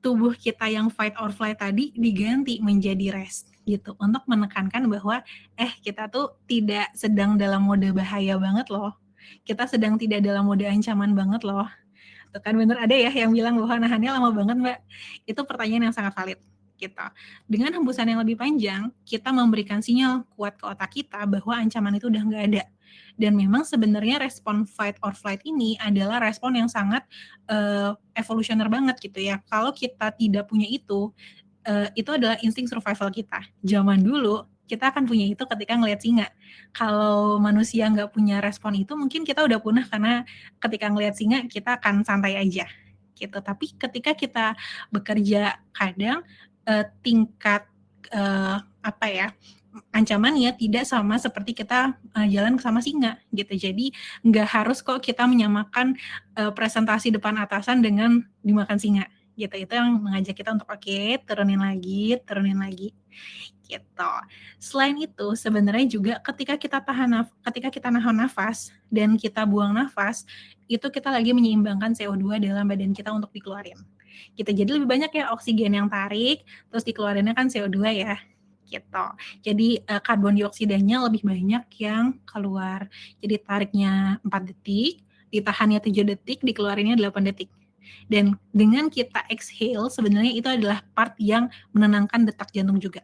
Tubuh kita yang fight or flight tadi diganti menjadi rest gitu untuk menekankan bahwa kita tuh tidak sedang dalam mode bahaya banget loh. Kita sedang tidak dalam mode ancaman banget loh. Tuh kan bener ada ya yang bilang bahwa nahannya lama banget Mbak. Itu pertanyaan yang sangat valid gitu. Dengan hembusan yang lebih panjang, kita memberikan sinyal kuat ke otak kita bahwa ancaman itu udah nggak ada. Dan memang sebenarnya respon fight or flight ini adalah respon yang sangat evolusioner banget gitu ya. Kalau kita tidak punya itu adalah insting survival kita. Zaman dulu kita akan punya itu ketika ngelihat singa. Kalau manusia nggak punya respon itu, mungkin kita udah punah karena ketika ngelihat singa kita akan santai aja gitu. Tapi ketika kita bekerja kadang tingkat apa ya ancamannya tidak sama seperti kita jalan sama singa gitu. Jadi nggak harus kok kita menyamakan presentasi depan atasan dengan dimakan singa gitu. Itu yang mengajak kita untuk oke, turunin lagi gitu. Selain itu sebenarnya juga ketika kita nahan nafas dan kita buang nafas, itu kita lagi menyeimbangkan CO2 dalam badan kita untuk dikeluarin. Gitu. Jadi lebih banyak ya oksigen yang tarik, terus dikeluarinnya kan CO2 ya gitu. Jadi karbon dioksidanya lebih banyak yang keluar. Jadi tariknya 4 detik, ditahannya 7 detik, dikeluarinnya 8 detik. Dan dengan kita exhale sebenarnya itu adalah part yang menenangkan detak jantung juga.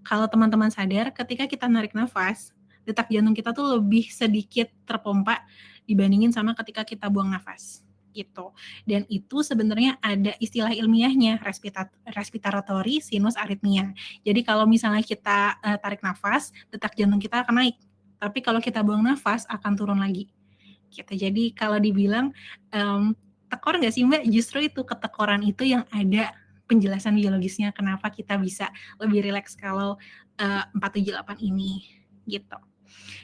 Kalau teman-teman sadar ketika kita narik nafas, detak jantung kita tuh lebih sedikit terpompa dibandingin sama ketika kita buang nafas gitu. Dan itu sebenarnya ada istilah ilmiahnya respiratory sinus arrhythmia. Jadi kalau misalnya kita tarik nafas, detak jantung kita akan naik. Tapi kalau kita buang nafas akan turun lagi. Gitu. Jadi kalau dibilang tekor nggak sih Mbak? Justru itu ketekoran itu yang ada penjelasan biologisnya kenapa kita bisa lebih rileks kalau 4, 7, 8 ini gitu.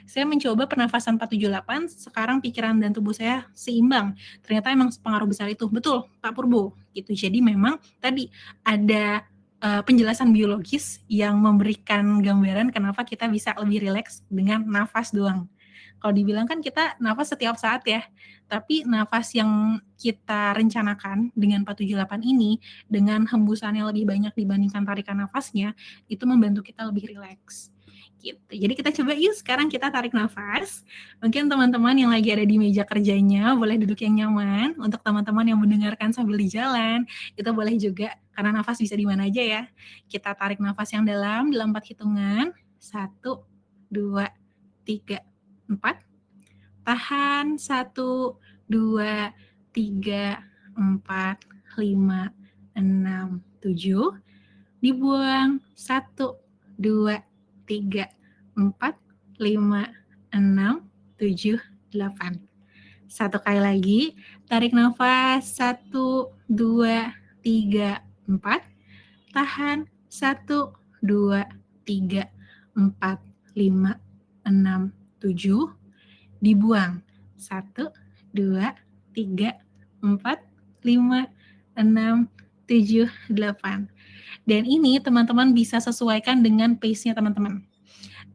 Saya mencoba pernafasan 478, sekarang pikiran dan tubuh saya seimbang. Ternyata emang pengaruh besar itu. Betul, Pak Purbo. Gitu. Jadi memang tadi ada penjelasan biologis yang memberikan gambaran kenapa kita bisa lebih rileks dengan nafas doang. Kalau dibilang kan kita nafas setiap saat ya, tapi nafas yang kita rencanakan dengan 478 ini, dengan hembusannya lebih banyak dibandingkan tarikan nafasnya, itu membantu kita lebih rileks. Gitu. Jadi kita coba yuk sekarang kita tarik nafas. Mungkin teman-teman yang lagi ada di meja kerjanya boleh duduk yang nyaman. Untuk teman-teman yang mendengarkan sambil di jalan, itu boleh juga karena nafas bisa di mana aja ya. Kita tarik nafas yang dalam 4 hitungan. 1, 2, 3, 4. Tahan 1, 2, 3, 4, 5, 6, 7. Dibuang 1, 2, 3, 4, 5, 6, 7, 8. Satu kali lagi, tarik nafas 1, 2, 3, 4. Tahan 1, 2, 3, 4, 5, 6, 7. Dibuang 1, 2, 3, 4, 5, 6, 7, 8. Dan ini teman-teman bisa sesuaikan dengan pace-nya teman-teman.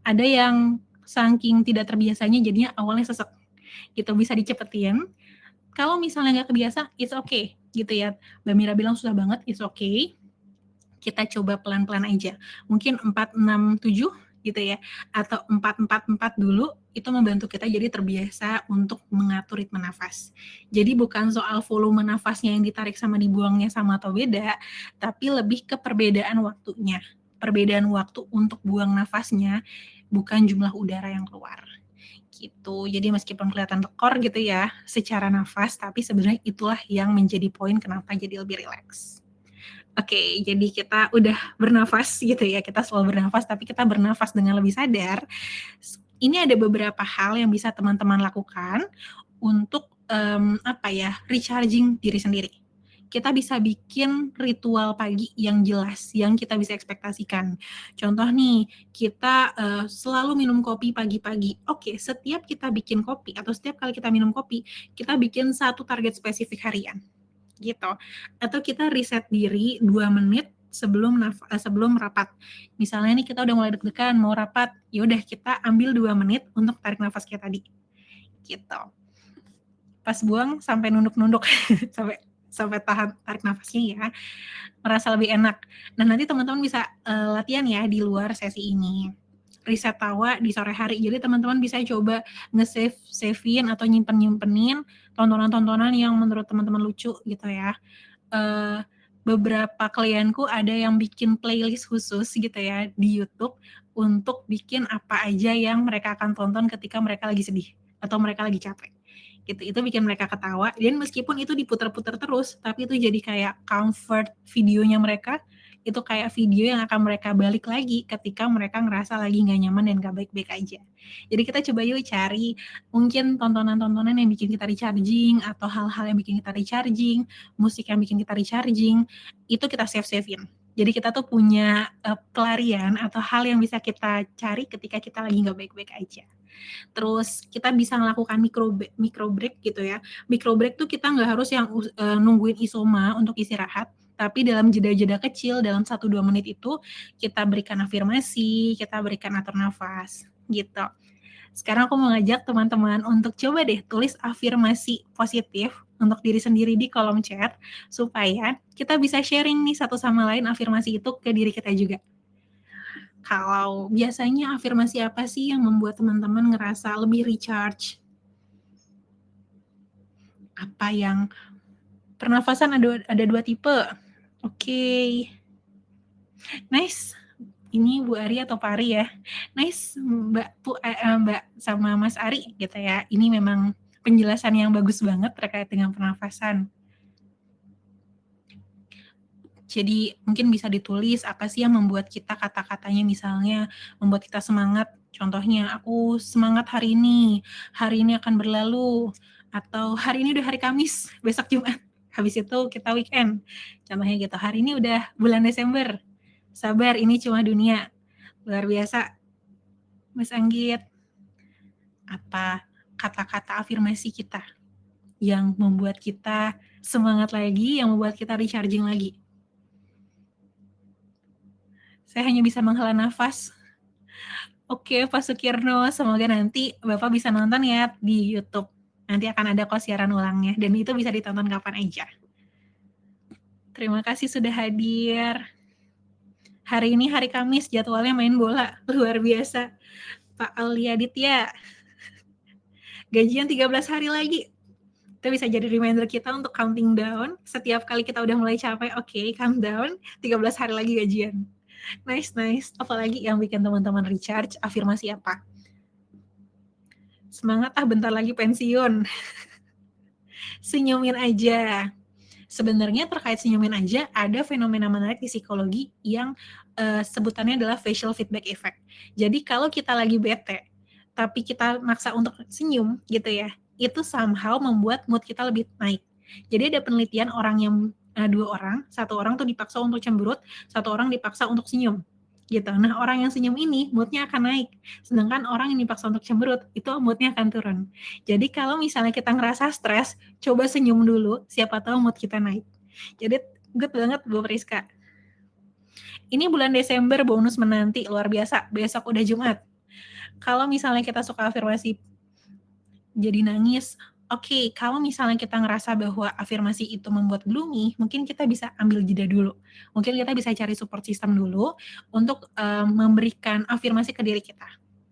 Ada yang saking tidak terbiasanya jadinya awalnya sesek gitu, bisa dicepetin. Kalau misalnya nggak kebiasa, it's okay gitu ya. Mbak Mira bilang susah banget, it's okay. Kita coba pelan-pelan aja. Mungkin 4, 6, 7 gitu ya. Atau 4, 4, 4 dulu, itu membantu kita jadi terbiasa untuk mengatur ritme nafas. Jadi bukan soal volume nafasnya yang ditarik sama dibuangnya sama atau beda, tapi lebih ke perbedaan waktunya. Perbedaan waktu untuk buang nafasnya, bukan jumlah udara yang keluar. Gitu. Jadi meskipun kelihatan tekor gitu ya secara nafas, tapi sebenarnya itulah yang menjadi poin kenapa jadi lebih rileks. Oke, jadi kita udah bernafas gitu ya, kita selalu bernafas, tapi kita bernafas dengan lebih sadar. Ini ada beberapa hal yang bisa teman-teman lakukan untuk recharging diri sendiri. Kita bisa bikin ritual pagi yang jelas, yang kita bisa ekspektasikan. Contoh nih, kita selalu minum kopi pagi-pagi. Oke, setiap kita bikin kopi atau setiap kali kita minum kopi, kita bikin satu target spesifik harian gitu. Atau kita riset diri 2 menit sebelum rapat. Misalnya nih kita udah mulai deg-degan mau rapat, ya udah kita ambil 2 menit untuk tarik nafas kayak tadi. Gitu. Pas buang sampai nunduk-nunduk sampai sampai tarik nafasnya ya, merasa lebih enak. Nah, nanti teman-teman bisa latihan ya di luar sesi ini. Riset tawa di sore hari. Jadi teman-teman bisa coba nge-save-savein atau nyimpen-nyimpenin tontonan-tontonan yang menurut teman-teman lucu gitu ya. Beberapa klienku ada yang bikin playlist khusus gitu ya di YouTube untuk bikin apa aja yang mereka akan tonton ketika mereka lagi sedih atau mereka lagi capek. Gitu. Itu bikin mereka ketawa dan meskipun itu diputar-putar terus, tapi itu jadi kayak comfort videonya mereka. Itu kayak video yang akan mereka balik lagi ketika mereka ngerasa lagi nggak nyaman dan nggak baik-baik aja. Jadi kita coba yuk cari mungkin tontonan-tontonan yang bikin kita recharging atau hal-hal yang bikin kita recharging, musik yang bikin kita recharging, itu kita save-savein. Jadi kita tuh punya pelarian atau hal yang bisa kita cari ketika kita lagi nggak baik-baik aja. Terus kita bisa melakukan micro break gitu ya. Micro break tuh kita nggak harus yang nungguin isoma untuk istirahat, tapi dalam jeda-jeda kecil dalam 1-2 menit itu kita berikan afirmasi, kita berikan atur nafas gitu. Sekarang aku mau ngajak teman-teman untuk coba deh tulis afirmasi positif untuk diri sendiri di kolom chat supaya kita bisa sharing nih satu sama lain afirmasi itu ke diri kita juga. Kalau biasanya afirmasi apa sih yang membuat teman-teman ngerasa lebih recharge? Apa yang pernafasan ada 2 tipe. Oke. Nice. Ini Bu Ari atau Pak Ari ya? Nice, Mbak sama Mas Ari gitu ya. Ini memang penjelasan yang bagus banget terkait dengan pernafasan. Jadi mungkin bisa ditulis apa sih yang membuat kita kata-katanya misalnya membuat kita semangat. Contohnya, aku semangat hari ini akan berlalu. Atau hari ini udah hari Kamis, besok Jumat. Habis itu kita weekend. Contohnya gitu, hari ini udah bulan Desember. Sabar, ini cuma dunia. Luar biasa, Mas Anggit. Apa kata-kata afirmasi kita yang membuat kita semangat lagi, yang membuat kita recharging lagi? Saya hanya bisa menghela nafas. Oke, Pak Sukirno, semoga nanti Bapak bisa nonton ya di YouTube. Nanti akan ada kok siaran ulangnya, dan itu bisa ditonton kapan aja. Terima kasih sudah hadir. Hari ini hari Kamis, jadwalnya main bola. Luar biasa. Pak Ali Aditya, gajian 13 hari lagi. Itu bisa jadi reminder kita untuk counting down. Setiap kali kita udah mulai capek, oke, count down, 13 hari lagi gajian. Nice. Apalagi yang bikin teman-teman recharge, afirmasi apa? Semangat bentar lagi pensiun. Senyumin aja. Sebenarnya terkait senyumin aja, ada fenomena menarik di psikologi yang sebutannya adalah facial feedback effect. Jadi kalau kita lagi bete, tapi kita maksa untuk senyum gitu ya, itu somehow membuat mood kita lebih naik. Jadi ada penelitian orang yang 2 orang, 1 orang tuh dipaksa untuk cemberut, 1 orang dipaksa untuk senyum gitu. Nah, orang yang senyum ini mood-nya akan naik, sedangkan orang yang dipaksa untuk cemberut itu mood-nya akan turun. Jadi kalau misalnya kita ngerasa stres, coba senyum dulu, siapa tahu mood kita naik. Jadi good banget Bu Priska. Ini bulan Desember bonus menanti, luar biasa. Besok udah Jumat. Kalau misalnya kita suka afirmasi jadi nangis, oke, kalau misalnya kita ngerasa bahwa afirmasi itu membuat gloomy, mungkin kita bisa ambil jeda dulu. Mungkin kita bisa cari support system dulu untuk memberikan afirmasi ke diri kita.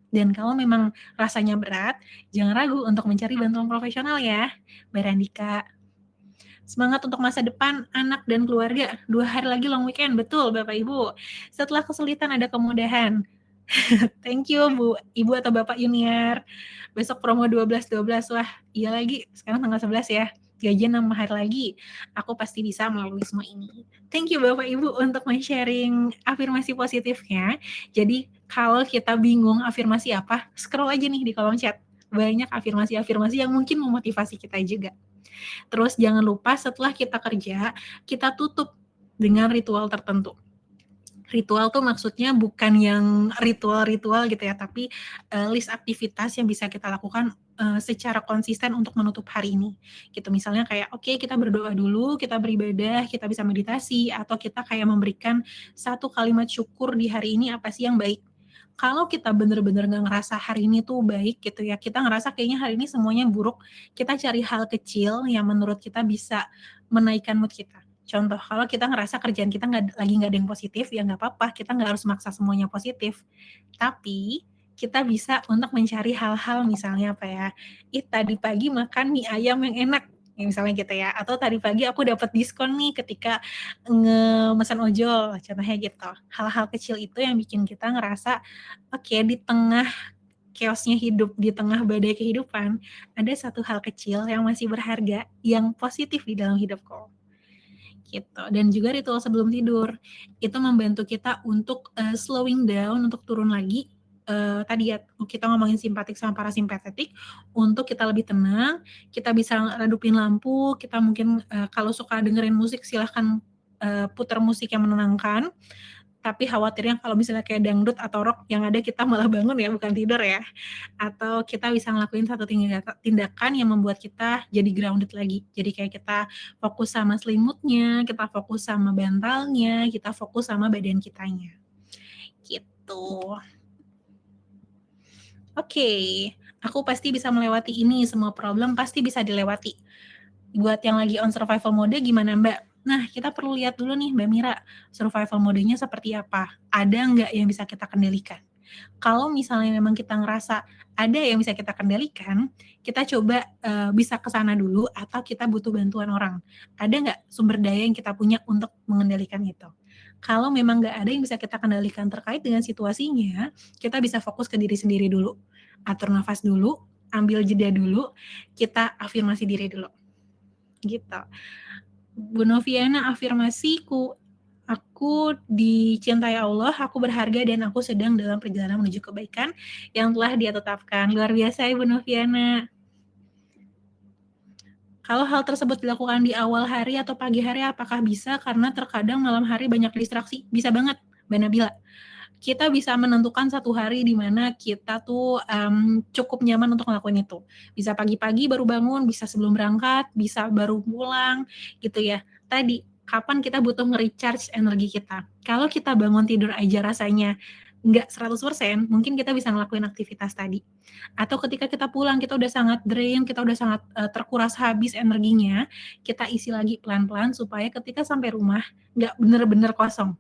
Dan kalau memang rasanya berat, jangan ragu untuk mencari bantuan profesional ya. Barandika. Semangat untuk masa depan anak dan keluarga. 2 hari lagi long weekend, betul Bapak Ibu. Setelah kesulitan ada kemudahan. Thank you Bu, Ibu atau Bapak Yuniar. Besok promo 12-12, wah iya lagi, sekarang tanggal 11 ya. Gajian 6 hari lagi, aku pasti bisa melalui semua ini. Thank you Bapak Ibu untuk men-sharing afirmasi positifnya. Jadi kalau kita bingung afirmasi apa, scroll aja nih di kolom chat. Banyak afirmasi-afirmasi yang mungkin memotivasi kita juga. Terus jangan lupa setelah kita kerja, kita tutup dengan ritual tertentu. Ritual tuh maksudnya bukan yang ritual-ritual gitu ya, tapi list aktivitas yang bisa kita lakukan secara konsisten untuk menutup hari ini. Gitu misalnya kayak oke, kita berdoa dulu, kita beribadah, kita bisa meditasi, atau kita kayak memberikan satu kalimat syukur di hari ini apa sih yang baik. Kalau kita bener-bener nggak ngerasa hari ini tuh baik gitu ya, kita ngerasa kayaknya hari ini semuanya buruk, kita cari hal kecil yang menurut kita bisa menaikkan mood kita. Contoh, kalau kita ngerasa kerjaan kita lagi nggak ada yang positif, ya nggak apa-apa, kita nggak harus maksa semuanya positif. Tapi kita bisa untuk mencari hal-hal misalnya apa ya, tadi pagi makan mie ayam yang enak, ya misalnya gitu ya. Atau tadi pagi aku dapat diskon nih ketika mesan ojol, contohnya gitu. Hal-hal kecil itu yang bikin kita ngerasa, oke, di tengah chaos-nya hidup, di tengah badai kehidupan, ada satu hal kecil yang masih berharga, yang positif di dalam hidupku. Gitu. Dan juga ritual sebelum tidur itu membantu kita untuk slowing down, untuk turun lagi tadi ya kita ngomongin simpatik sama parasimpatetik, untuk kita lebih tenang, kita bisa redupin lampu, kita mungkin kalau suka dengerin musik silahkan putar musik yang menenangkan. Tapi khawatirnya kalau misalnya kayak dangdut atau rock yang ada kita malah bangun ya, bukan tidur ya. Atau kita bisa ngelakuin satu tindakan yang membuat kita jadi grounded lagi. Jadi kayak kita fokus sama selimutnya, kita fokus sama bantalnya, kita fokus sama badan kitanya. Gitu. Oke, aku pasti bisa melewati ini, semua problem pasti bisa dilewati. Buat yang lagi on survival mode gimana Mbak? Nah, kita perlu lihat dulu nih Mbak Mira, survival modenya seperti apa? Ada nggak yang bisa kita kendalikan? Kalau misalnya memang kita ngerasa ada yang bisa kita kendalikan, kita coba bisa ke sana dulu atau kita butuh bantuan orang. Ada nggak sumber daya yang kita punya untuk mengendalikan itu? Kalau memang nggak ada yang bisa kita kendalikan terkait dengan situasinya, kita bisa fokus ke diri sendiri dulu. Atur nafas dulu, ambil jeda dulu, kita afirmasi diri dulu. Gitu. Bu Noviana, afirmasiku, aku dicintai Allah, aku berharga dan aku sedang dalam perjalanan menuju kebaikan yang telah Dia tetapkan. Luar biasa ya Bu Noviana. Kalau hal tersebut dilakukan di awal hari atau pagi hari apakah bisa? Karena terkadang malam hari banyak distraksi. Bisa banget, Mbak Nabila. kita bisa menentukan satu hari di mana kita tuh cukup nyaman untuk ngelakuin itu. Bisa pagi-pagi baru bangun, bisa sebelum berangkat, bisa baru pulang gitu ya. Tadi, kapan kita butuh nge-recharge energi kita. Kalau kita bangun tidur aja rasanya nggak 100%, mungkin kita bisa ngelakuin aktivitas tadi. Atau ketika kita pulang, kita udah sangat drain, kita udah sangat terkuras habis energinya, kita isi lagi pelan-pelan supaya ketika sampai rumah nggak bener-bener kosong.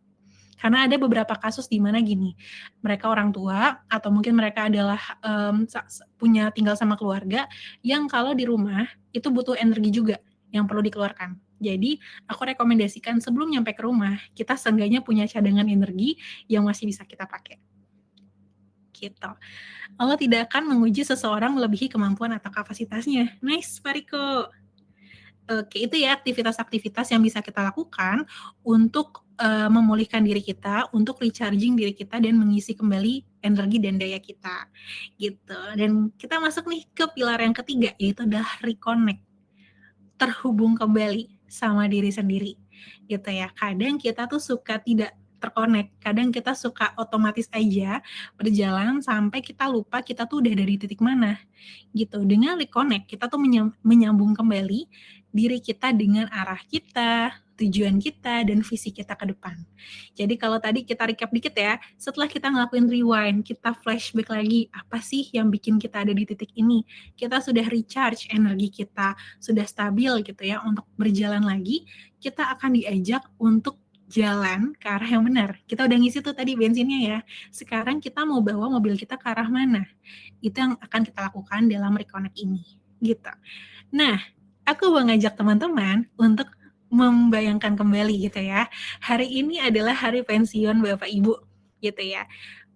Karena ada beberapa kasus di mana gini, mereka orang tua atau mungkin mereka adalah punya tinggal sama keluarga yang kalau di rumah itu butuh energi juga yang perlu dikeluarkan. Jadi aku rekomendasikan sebelum nyampe ke rumah, kita seenggaknya punya cadangan energi yang masih bisa kita pakai. Gitu. Allah tidak akan menguji seseorang melebihi kemampuan atau kapasitasnya. Nice, Pak Riko. Oke, itu ya aktivitas-aktivitas yang bisa kita lakukan untuk memulihkan diri kita, untuk recharging diri kita dan mengisi kembali energi dan daya kita, gitu. Dan kita masuk nih ke pilar yang ketiga, yaitu adalah reconnect, terhubung kembali sama diri sendiri, gitu ya. Kadang kita tuh suka tidak terkonek, kadang kita suka otomatis aja berjalan sampai kita lupa kita tuh udah dari titik mana, gitu. Dengan reconnect, kita tuh menyambung kembali diri kita dengan arah kita, tujuan kita, dan visi kita ke depan. Jadi kalau tadi kita recap dikit ya, setelah kita ngelakuin rewind, kita flashback lagi, apa sih yang bikin kita ada di titik ini? Kita sudah recharge energi kita, sudah stabil gitu ya untuk berjalan lagi, kita akan diajak untuk jalan ke arah yang benar. Kita udah ngisi tuh tadi bensinnya ya. Sekarang kita mau bawa mobil kita ke arah mana? Itu yang akan kita lakukan dalam reconnect ini, gitu. Nah, aku mau ngajak teman-teman untuk membayangkan kembali gitu ya. Hari ini adalah hari pensiun Bapak Ibu, gitu ya.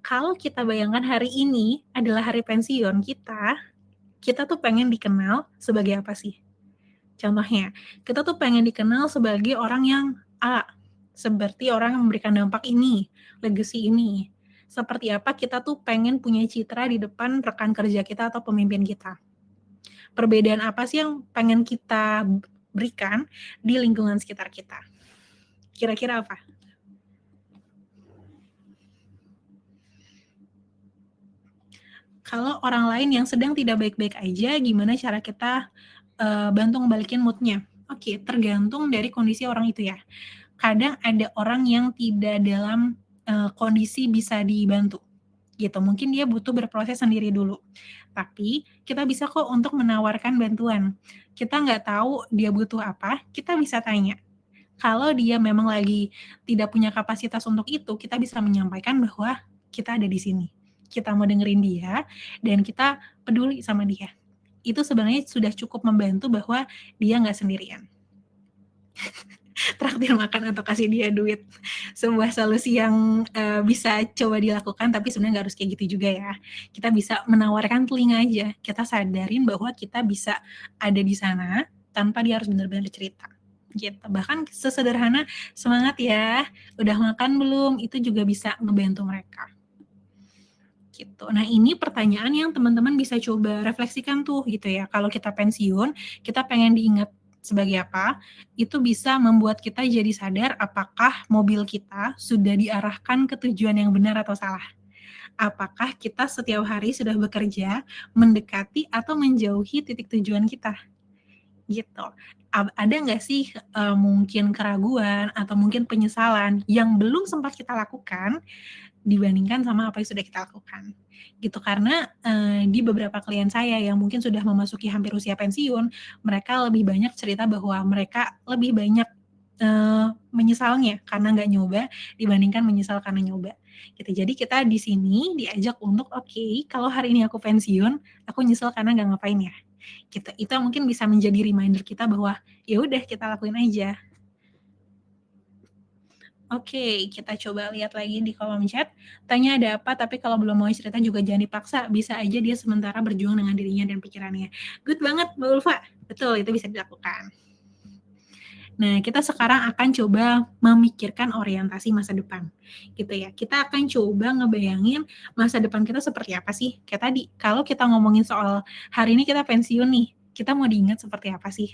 Kalau kita bayangkan hari ini adalah hari pensiun kita tuh pengen dikenal sebagai apa sih? Contohnya, kita tuh pengen dikenal sebagai orang yang A, seperti orang yang memberikan dampak ini, legacy ini. Seperti apa kita tuh pengen punya citra di depan rekan kerja kita atau pemimpin kita. Perbedaan apa sih yang pengen kita berikan di lingkungan sekitar kita? Kira-kira apa? Kalau orang lain yang sedang tidak baik-baik aja, gimana cara kita bantu ngebalikin mood-nya? Oke, tergantung dari kondisi orang itu ya. Kadang ada orang yang tidak dalam kondisi bisa dibantu gitu. Mungkin dia butuh berproses sendiri dulu. Tapi kita bisa kok untuk menawarkan bantuan. Kita nggak tahu dia butuh apa, kita bisa tanya. Kalau dia memang lagi tidak punya kapasitas untuk itu, kita bisa menyampaikan bahwa kita ada di sini. Kita mau dengerin dia dan kita peduli sama dia. Itu sebenarnya sudah cukup membantu bahwa dia nggak sendirian. Traktir makan atau kasih dia duit, sebuah solusi yang bisa coba dilakukan, tapi sebenarnya nggak harus kayak gitu juga ya. Kita bisa menawarkan telinga aja, kita sadarin bahwa kita bisa ada di sana tanpa dia harus benar-benar cerita gitu. Bahkan sesederhana semangat ya, udah makan belum, itu juga bisa ngebantu mereka gitu. Nah ini pertanyaan yang teman-teman bisa coba refleksikan tuh gitu ya. Kalau kita pensiun, kita pengen diingat sebagai apa, itu bisa membuat kita jadi sadar apakah mobil kita sudah diarahkan ke tujuan yang benar atau salah. Apakah kita setiap hari sudah bekerja mendekati atau menjauhi titik tujuan kita gitu. Ada nggak sih mungkin keraguan atau mungkin penyesalan yang belum sempat kita lakukan dibandingkan sama apa yang sudah kita lakukan gitu. Karena di beberapa klien saya yang mungkin sudah memasuki hampir usia pensiun, mereka lebih banyak cerita bahwa mereka lebih banyak menyesalnya karena nggak nyoba dibandingkan menyesal karena nyoba gitu. Jadi kita di sini diajak untuk oke, kalau hari ini aku pensiun, aku nyesel karena nggak ngapain ya gitu. Itu mungkin bisa menjadi reminder kita bahwa ya udah kita lakuin aja. Oke, kita coba lihat lagi di kolom chat. Tanya ada apa, tapi kalau belum mau cerita juga jangan dipaksa. Bisa aja dia sementara berjuang dengan dirinya dan pikirannya. Good banget, Mbak Ulfa. Betul, itu bisa dilakukan. Nah, kita sekarang akan coba memikirkan orientasi masa depan, gitu ya. Kita akan coba ngebayangin masa depan kita seperti apa sih? Kayak tadi, kalau kita ngomongin soal hari ini kita pensiun nih, kita mau diingat seperti apa sih?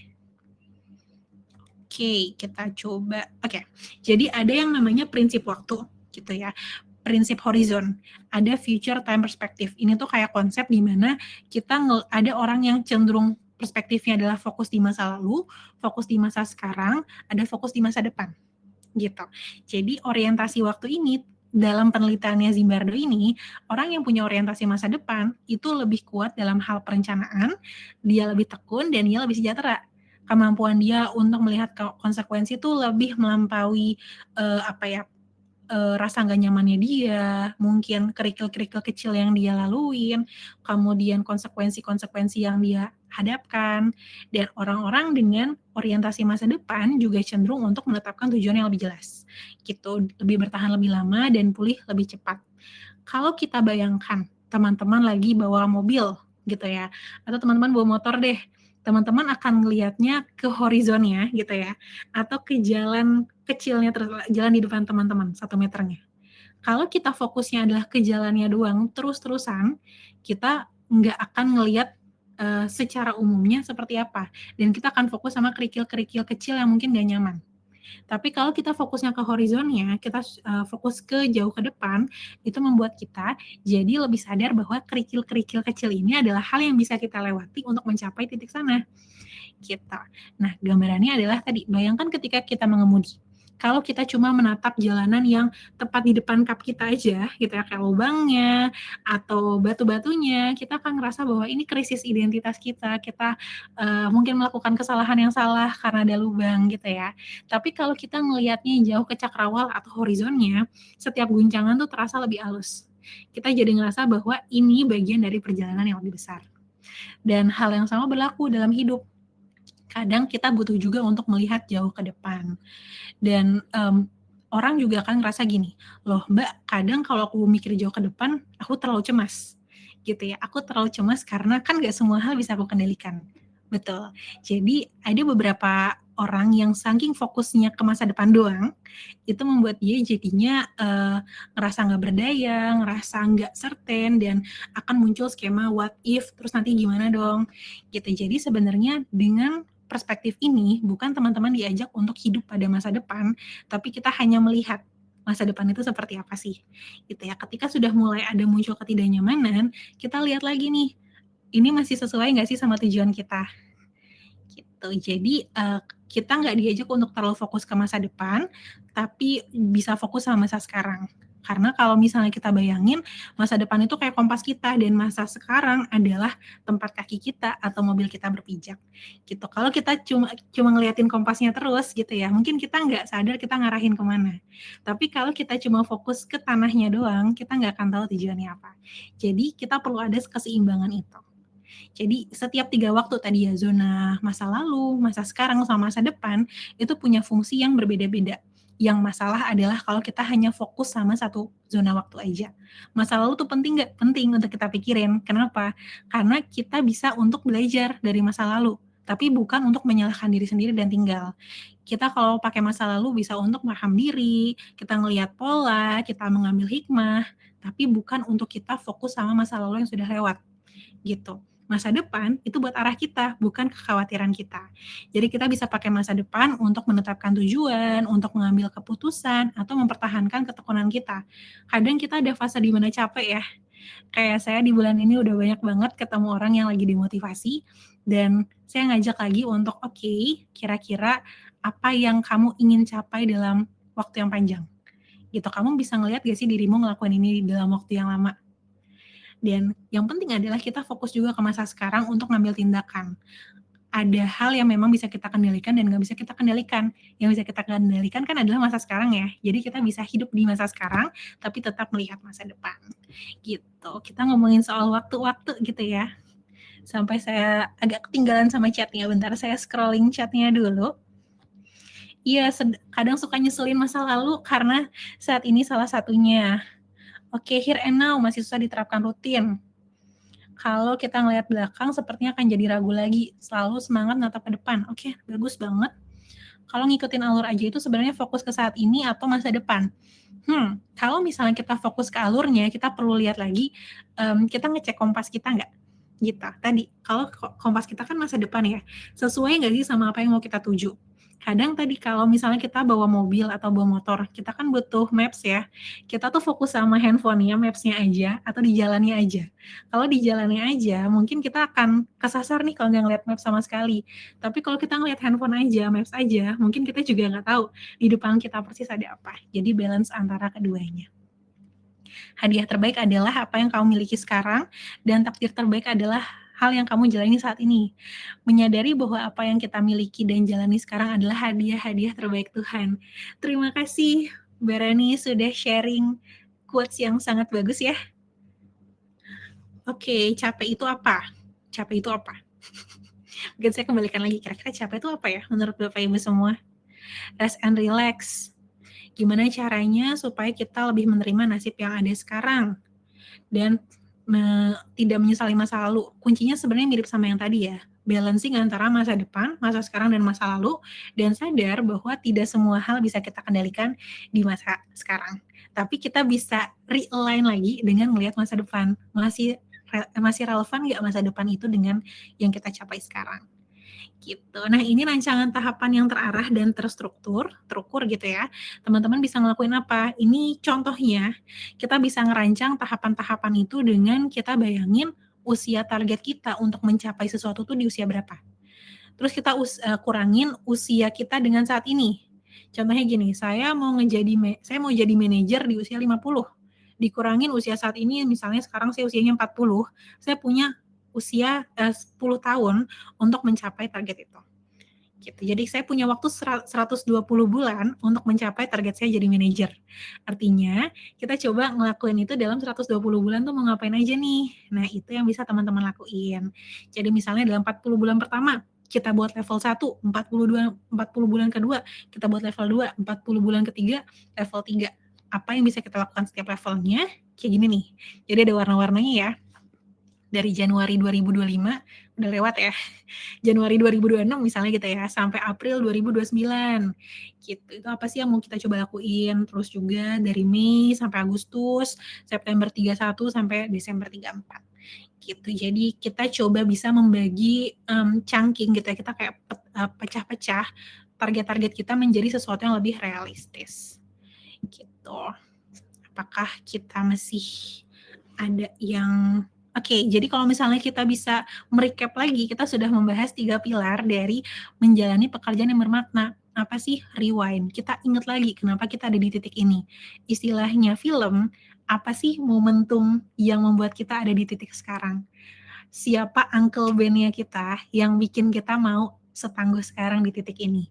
Oke, kita coba. Oke, jadi ada yang namanya prinsip waktu, gitu ya. prinsip horizon, ada future time perspective. Ini tuh kayak konsep di mana kita ada orang yang cenderung perspektifnya adalah fokus di masa lalu, fokus di masa sekarang, ada fokus di masa depan, gitu. Jadi orientasi waktu ini dalam penelitiannya Zimbardo ini, orang yang punya orientasi masa depan itu lebih kuat dalam hal perencanaan, dia lebih tekun dan dia lebih sejahtera. Kemampuan dia untuk melihat konsekuensi itu lebih melampaui apa ya, rasa nggak nyamannya dia, mungkin kerikil-kerikil kecil yang dia laluin, kemudian konsekuensi-konsekuensi yang dia hadapkan, dan orang-orang dengan orientasi masa depan juga cenderung untuk menetapkan tujuan yang lebih jelas, gitu, lebih bertahan lebih lama dan pulih lebih cepat. Kalau kita bayangkan teman-teman lagi bawa mobil gitu ya, atau teman-teman bawa motor deh, teman-teman akan ngelihatnya ke horizonnya gitu ya, atau ke jalan kecilnya, jalan di depan teman-teman 1 meternya. Kalau kita fokusnya adalah ke jalannya doang terus-terusan, kita nggak akan ngelihat secara umumnya seperti apa, dan kita akan fokus sama kerikil-kerikil kecil yang mungkin nggak nyaman. Tapi kalau kita fokusnya ke horizonnya, kita fokus ke jauh ke depan, itu membuat kita jadi lebih sadar bahwa kerikil-kerikil kecil ini adalah hal yang bisa kita lewati untuk mencapai titik sana, gitu. Nah, gambarannya adalah tadi, bayangkan ketika kita mengemudi, kalau kita cuma menatap jalanan yang tepat di depan kap kita aja, gitu ya, kayak lubangnya atau batu-batunya, kita akan ngerasa bahwa ini krisis identitas kita mungkin melakukan kesalahan yang salah karena ada lubang gitu ya. Tapi kalau kita ngelihatnya jauh ke cakrawala atau horizonnya, setiap guncangan tuh terasa lebih halus. Kita jadi ngerasa bahwa ini bagian dari perjalanan yang lebih besar. Dan hal yang sama berlaku dalam hidup. Kadang kita butuh juga untuk melihat jauh ke depan. Dan orang juga akan ngerasa gini, loh Mbak, kadang kalau aku mikir jauh ke depan, aku terlalu cemas, gitu ya. Aku terlalu cemas karena kan nggak semua hal bisa aku kendalikan. Betul. Jadi ada beberapa orang yang saking fokusnya ke masa depan doang, itu membuat dia jadinya ngerasa nggak berdaya, ngerasa nggak certain, dan akan muncul skema what if, terus nanti gimana dong, gitu. Jadi sebenarnya dengan perspektif ini, bukan teman-teman diajak untuk hidup pada masa depan, tapi kita hanya melihat masa depan itu seperti apa sih, gitu ya. Ketika sudah mulai ada muncul ketidaknyamanan, kita lihat lagi nih, ini masih sesuai nggak sih sama tujuan kita, gitu. Jadi kita nggak diajak untuk terlalu fokus ke masa depan, tapi bisa fokus sama masa sekarang. Karena kalau misalnya kita bayangin, masa depan itu kayak kompas kita, dan masa sekarang adalah tempat kaki kita atau mobil kita berpijak, gitu. Kalau kita cuma ngeliatin kompasnya terus gitu ya, mungkin kita nggak sadar kita ngarahin kemana. Tapi kalau kita cuma fokus ke tanahnya doang, kita nggak akan tahu tujuannya apa. Jadi kita perlu ada keseimbangan itu. Jadi setiap 3 waktu tadi ya, zona masa lalu, masa sekarang, sama masa depan, itu punya fungsi yang berbeda-beda. Yang masalah adalah kalau kita hanya fokus sama satu zona waktu aja. Masa lalu tuh penting nggak? Penting untuk kita pikirin. Kenapa? Karena kita bisa untuk belajar dari masa lalu, tapi bukan untuk menyalahkan diri sendiri dan tinggal. Kita kalau pakai masa lalu bisa untuk meraham diri, kita ngelihat pola, kita mengambil hikmah, tapi bukan untuk kita fokus sama masa lalu yang sudah lewat, gitu. Masa depan itu buat arah kita, bukan kekhawatiran kita. Jadi kita bisa pakai masa depan untuk menetapkan tujuan, untuk mengambil keputusan, atau mempertahankan ketekunan kita. Kadang kita ada fase di mana capek ya. Kayak saya di bulan ini udah banyak banget ketemu orang yang lagi dimotivasi, dan saya ngajak lagi untuk oke, kira-kira apa yang kamu ingin capai dalam waktu yang panjang. Gitu, kamu bisa ngelihat gak sih dirimu ngelakuin ini dalam waktu yang lama? Dan yang penting adalah kita fokus juga ke masa sekarang untuk ngambil tindakan. Ada hal yang memang bisa kita kendalikan dan nggak bisa kita kendalikan. Yang bisa kita kendalikan kan adalah masa sekarang ya. Jadi kita bisa hidup di masa sekarang, tapi tetap melihat masa depan. Gitu. Kita ngomongin soal waktu-waktu gitu ya. Sampai saya agak ketinggalan sama chatnya. Bentar, saya scrolling chatnya dulu. Iya, kadang suka nyeselin masa lalu karena saat ini salah satunya. Oke, here and now masih susah diterapkan rutin. Kalau kita ngelihat belakang sepertinya akan jadi ragu lagi, selalu semangat natap ke depan. Oke, bagus banget. Kalau ngikutin alur aja itu sebenarnya fokus ke saat ini atau masa depan. Kalau misalnya kita fokus ke alurnya, kita perlu lihat lagi, kita ngecek kompas kita nggak? Gitu. Tadi, kalau kompas kita kan masa depan ya, sesuai nggak sih sama apa yang mau kita tuju? Kadang tadi kalau misalnya kita bawa mobil atau bawa motor, kita kan butuh maps ya. Kita tuh fokus sama handphone-nya, maps-nya aja, atau di jalannya aja. Kalau di jalannya aja, mungkin kita akan kesasar nih kalau nggak ngeliat maps sama sekali. Tapi kalau kita ngeliat handphone aja, maps aja, mungkin kita juga nggak tahu di depan kita persis ada apa. Jadi balance antara keduanya. Hadiah terbaik adalah apa yang kamu miliki sekarang, dan takdir terbaik adalah hal yang kamu jalani saat ini. Menyadari bahwa apa yang kita miliki dan jalani sekarang adalah hadiah-hadiah terbaik Tuhan. Terima kasih, Mbak Rani, sudah sharing quotes yang sangat bagus ya. Oke, capek itu apa? Capek itu apa? Mungkin saya kembalikan lagi, kira-kira capek itu apa ya menurut Bapak Ibu semua? Rest and relax. Gimana caranya supaya kita lebih menerima nasib yang ada sekarang? Dan tidak menyesali masa lalu. Kuncinya sebenarnya mirip sama yang tadi ya, balancing antara masa depan, masa sekarang, dan masa lalu, dan sadar bahwa tidak semua hal bisa kita kendalikan di masa sekarang. Tapi kita bisa realign lagi dengan melihat masa depan. Masih relevan nggak masa depan itu dengan yang kita capai sekarang? Gitu. Nah, ini rancangan tahapan yang terarah dan terukur gitu ya. Teman-teman bisa ngelakuin apa? Ini contohnya, kita bisa ngerancang tahapan-tahapan itu dengan kita bayangin usia target kita untuk mencapai sesuatu tuh di usia berapa. Terus kita kurangin usia kita dengan saat ini. Contohnya gini, saya mau jadi manajer di usia 50. Dikurangin usia saat ini, misalnya sekarang saya usianya 40, saya punya usia 10 tahun untuk mencapai target itu. Gitu. Jadi saya punya waktu 120 bulan untuk mencapai target saya jadi manajer. Artinya, kita coba ngelakuin itu dalam 120 bulan tuh mau ngapain aja nih. Nah, itu yang bisa teman-teman lakuin. Jadi misalnya dalam 40 bulan pertama, kita buat level 1, 40 bulan kedua, kita buat level 2, 40 bulan ketiga, level 3. Apa yang bisa kita lakukan setiap levelnya? Kayak gini nih. Jadi ada warna-warnanya ya. Dari Januari 2025, udah lewat ya, Januari 2026 misalnya gitu ya, sampai April 2029, gitu. Itu apa sih yang mau kita coba lakuin, terus juga dari Mei sampai Agustus, September 31 sampai Desember 34, gitu. Jadi kita coba bisa membagi chunking gitu ya, kita kayak pecah-pecah target-target kita menjadi sesuatu yang lebih realistis, gitu. Apakah kita masih ada yang Oke, jadi kalau misalnya kita bisa merecap lagi, kita sudah membahas 3 pilar dari menjalani pekerjaan yang bermakna. Apa sih rewind? Kita ingat lagi kenapa kita ada di titik ini. Istilahnya film, apa sih momentum yang membuat kita ada di titik sekarang? Siapa Uncle Ben-nya kita yang bikin kita mau setangguh sekarang di titik ini?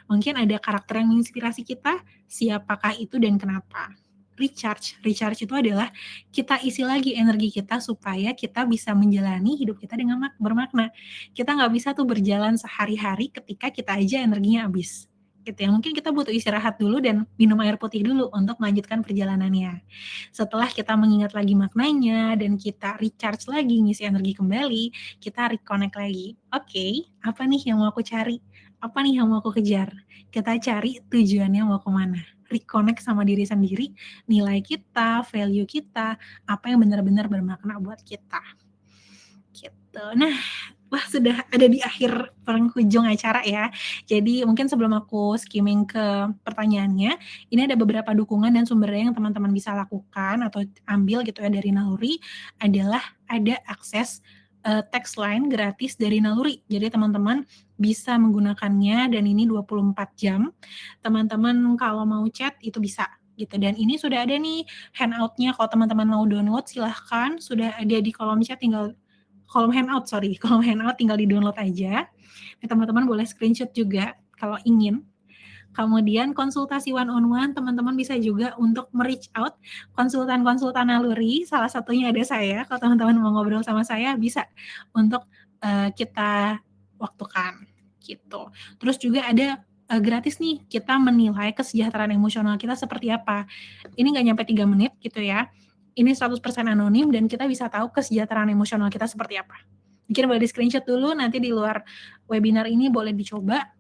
Mungkin ada karakter yang menginspirasi kita, siapakah itu dan kenapa? Recharge itu adalah kita isi lagi energi kita supaya kita bisa menjalani hidup kita dengan bermakna. Kita nggak bisa tuh berjalan sehari-hari ketika kita aja energinya habis. Gitu ya. Mungkin kita butuh istirahat dulu dan minum air putih dulu untuk melanjutkan perjalanannya. Setelah kita mengingat lagi maknanya dan kita recharge lagi, ngisi energi kembali, kita reconnect lagi. Oke, apa nih yang mau aku cari? Apa nih yang mau aku kejar? Kita cari tujuannya mau kemana. Reconnect sama diri sendiri, nilai kita, value kita, apa yang benar-benar bermakna buat kita. Gitu. Nah, wah sudah ada di akhir penghujung acara ya. Jadi mungkin sebelum aku skimming ke pertanyaannya, ini ada beberapa dukungan dan sumbernya yang teman-teman bisa lakukan atau ambil gitu ya dari Naluri, adalah ada akses text line gratis dari Naluri. Jadi teman-teman bisa menggunakannya dan ini 24 jam. Teman-teman kalau mau chat itu bisa gitu, dan ini sudah ada nih handout-nya. Kalau teman-teman mau download silahkan, sudah ada di kolom handout tinggal di-download aja. Nah, teman-teman boleh screenshot juga kalau ingin. Kemudian konsultasi one on one, teman-teman bisa juga untuk me-reach out konsultan-konsultan Naluri, salah satunya ada saya. Kalau teman-teman mau ngobrol sama saya bisa untuk kita waktukan gitu. Terus juga ada gratis nih, kita menilai kesejahteraan emosional kita seperti apa. Ini nggak nyampe 3 menit gitu ya. Ini 100% anonim dan kita bisa tahu kesejahteraan emosional kita seperti apa. Mungkin boleh di screenshot dulu, nanti di luar webinar ini boleh dicoba.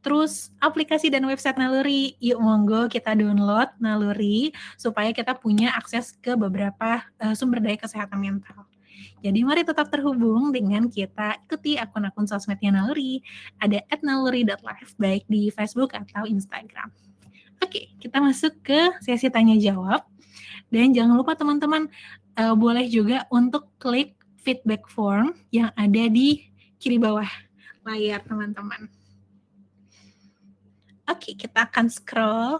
Terus aplikasi dan website Naluri, yuk monggo kita download Naluri supaya kita punya akses ke beberapa sumber daya kesehatan mental. Jadi mari tetap terhubung dengan kita, ikuti akun-akun sosmednya Naluri, ada @naluri.live baik di Facebook atau Instagram. Oke, kita masuk ke sesi tanya jawab dan jangan lupa teman-teman boleh juga untuk klik feedback form yang ada di kiri bawah layar teman-teman. Oke, kita akan scroll.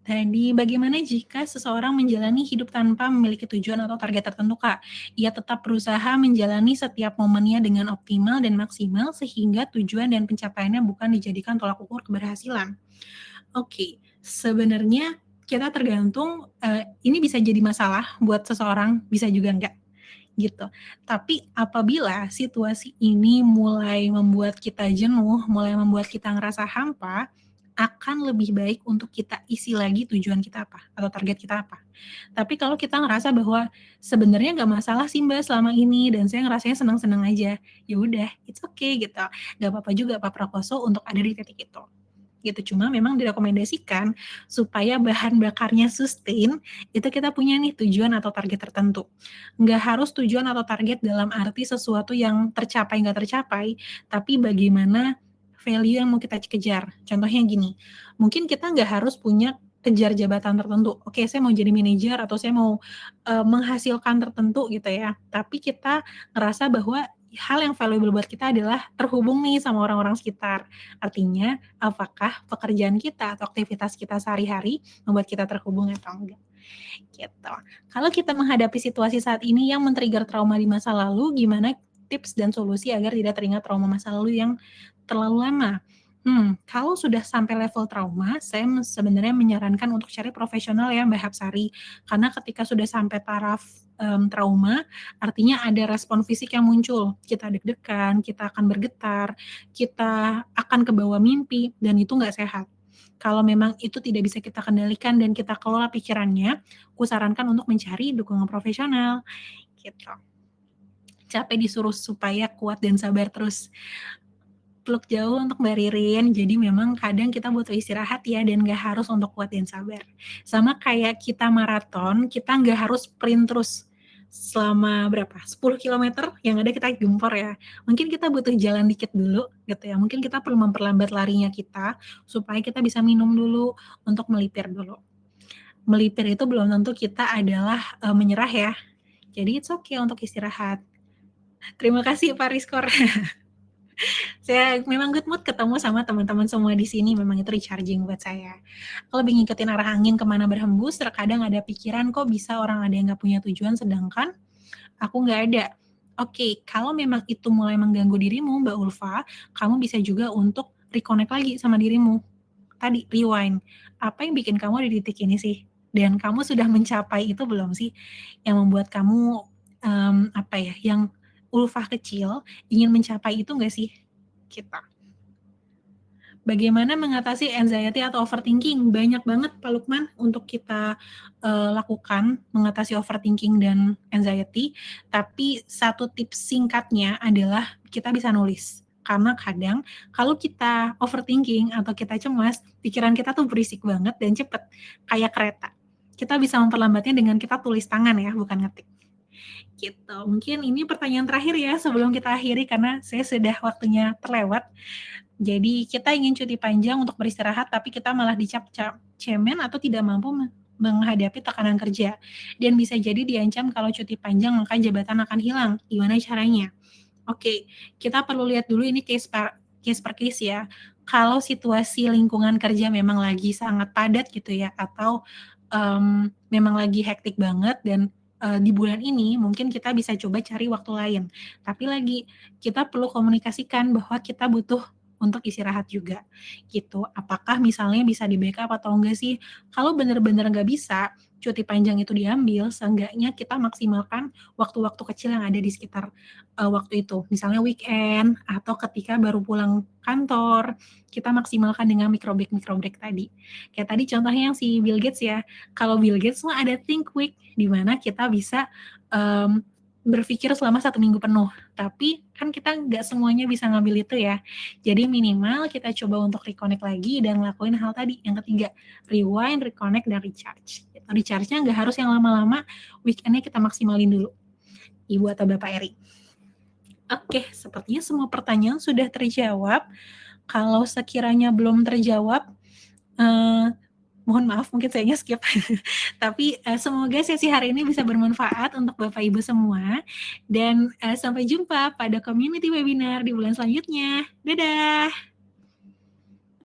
Tadi, bagaimana jika seseorang menjalani hidup tanpa memiliki tujuan atau target tertentu, Kak? Ia tetap berusaha menjalani setiap momennya dengan optimal dan maksimal sehingga tujuan dan pencapaiannya bukan dijadikan tolak ukur keberhasilan. Oke, sebenarnya kita tergantung, ini bisa jadi masalah buat seseorang, bisa juga enggak, gitu. Tapi apabila situasi ini mulai membuat kita jenuh, mulai membuat kita ngerasa hampa, akan lebih baik untuk kita isi lagi tujuan kita apa, atau target kita apa. Tapi kalau kita ngerasa bahwa sebenarnya nggak masalah sih Mbak selama ini dan saya ngerasanya senang-senang aja, ya udah, it's okay gitu. Nggak apa-apa juga Pak Prakoso untuk ada di titik itu gitu. Cuma memang direkomendasikan supaya bahan bakarnya sustain, itu kita punya nih tujuan atau target tertentu. Nggak harus tujuan atau target dalam arti sesuatu yang tercapai nggak tercapai, tapi bagaimana value yang mau kita kejar. Contohnya gini, mungkin kita nggak harus punya kejar jabatan tertentu. Oke, saya mau jadi manajer atau saya mau menghasilkan tertentu gitu ya. Tapi kita ngerasa bahwa hal yang valuable buat kita adalah terhubung nih sama orang-orang sekitar. Artinya, apakah pekerjaan kita atau aktivitas kita sehari-hari membuat kita terhubung atau enggak, gitu. Kalau kita menghadapi situasi saat ini yang men-trigger trauma di masa lalu, gimana tips dan solusi agar tidak teringat trauma masa lalu yang terlalu lama? Kalau sudah sampai level trauma, saya sebenarnya menyarankan untuk cari profesional ya Mbak Hapsari. Karena ketika sudah sampai taraf trauma, artinya ada respon fisik yang muncul. Kita deg-degan, kita akan bergetar, kita akan kebawa mimpi, dan itu nggak sehat. Kalau memang itu tidak bisa kita kendalikan dan kita kelola pikirannya, kusarankan untuk mencari dukungan profesional, gitu. Capek disuruh supaya kuat dan sabar terus. Peluk jauh untuk Mbak Ririn, jadi memang kadang kita butuh istirahat ya dan nggak harus untuk kuat dan sabar. Sama kayak kita maraton, kita nggak harus sprint terus selama berapa, 10 kilometer, yang ada kita gempor ya. Mungkin kita butuh jalan dikit dulu gitu ya, mungkin kita perlu memperlambat larinya kita, supaya kita bisa minum dulu untuk melipir dulu. Melipir itu belum tentu kita adalah menyerah ya, jadi it's okay untuk istirahat. Terima kasih Pak Rizkor. Saya memang good mood ketemu sama teman-teman semua di sini, memang itu recharging buat saya. Kalau lebih ngikutin arah angin kemana berhembus, terkadang ada pikiran kok bisa orang ada yang nggak punya tujuan sedangkan aku nggak ada. Oke, kalau memang itu mulai mengganggu dirimu, Mbak Ulfa, kamu bisa juga untuk reconnect lagi sama dirimu. Tadi, rewind. Apa yang bikin kamu ada di titik ini sih? Dan kamu sudah mencapai itu belum sih? Yang membuat kamu, apa ya, yang Ulfa kecil ingin mencapai itu nggak sih? Kita. Bagaimana mengatasi anxiety atau overthinking? Banyak banget Pak Lukman untuk kita lakukan mengatasi overthinking dan anxiety. Tapi satu tips singkatnya adalah kita bisa nulis. Karena kadang kalau kita overthinking atau kita cemas, pikiran kita tuh berisik banget dan cepet, kayak kereta. Kita bisa memperlambatnya dengan kita tulis tangan ya, bukan ngetik. Gitu. Mungkin ini pertanyaan terakhir ya sebelum kita akhiri karena saya sudah waktunya terlewat. Jadi kita ingin cuti panjang untuk beristirahat, tapi kita malah dicap cemen atau tidak mampu menghadapi tekanan kerja. Dan bisa jadi diancam kalau cuti panjang maka jabatan akan hilang. Gimana caranya? Oke, kita perlu lihat dulu ini case per case ya. Kalau situasi lingkungan kerja memang lagi sangat padat gitu ya, atau memang lagi hektik banget dan di bulan ini mungkin kita bisa coba cari waktu lain. Tapi lagi kita perlu komunikasikan bahwa kita butuh untuk istirahat juga, gitu. Apakah misalnya bisa di-backup atau enggak sih? Kalau benar-benar nggak bisa, cuti panjang itu diambil, seenggaknya kita maksimalkan waktu-waktu kecil yang ada di sekitar waktu itu. Misalnya weekend atau ketika baru pulang kantor, kita maksimalkan dengan micro break tadi. Kayak tadi contohnya yang si Bill Gates ya, kalau Bill Gates mah ada Think Week, di mana kita bisa berpikir selama 1 minggu penuh. Tapi kan kita nggak semuanya bisa ngambil itu ya. Jadi minimal kita coba untuk reconnect lagi dan ngelakuin hal tadi. Yang ketiga, rewind, reconnect, dan recharge. Recharge-nya nggak harus yang lama-lama, weekend-nya kita maksimalin dulu. Ibu atau Bapak Eri? Oke, sepertinya semua pertanyaan sudah terjawab. Kalau sekiranya belum terjawab, eee, mohon maaf mungkin saya skip. Tapi, semoga sesi hari ini bisa bermanfaat untuk Bapak Ibu semua dan, sampai jumpa pada community webinar di bulan selanjutnya. Dadah.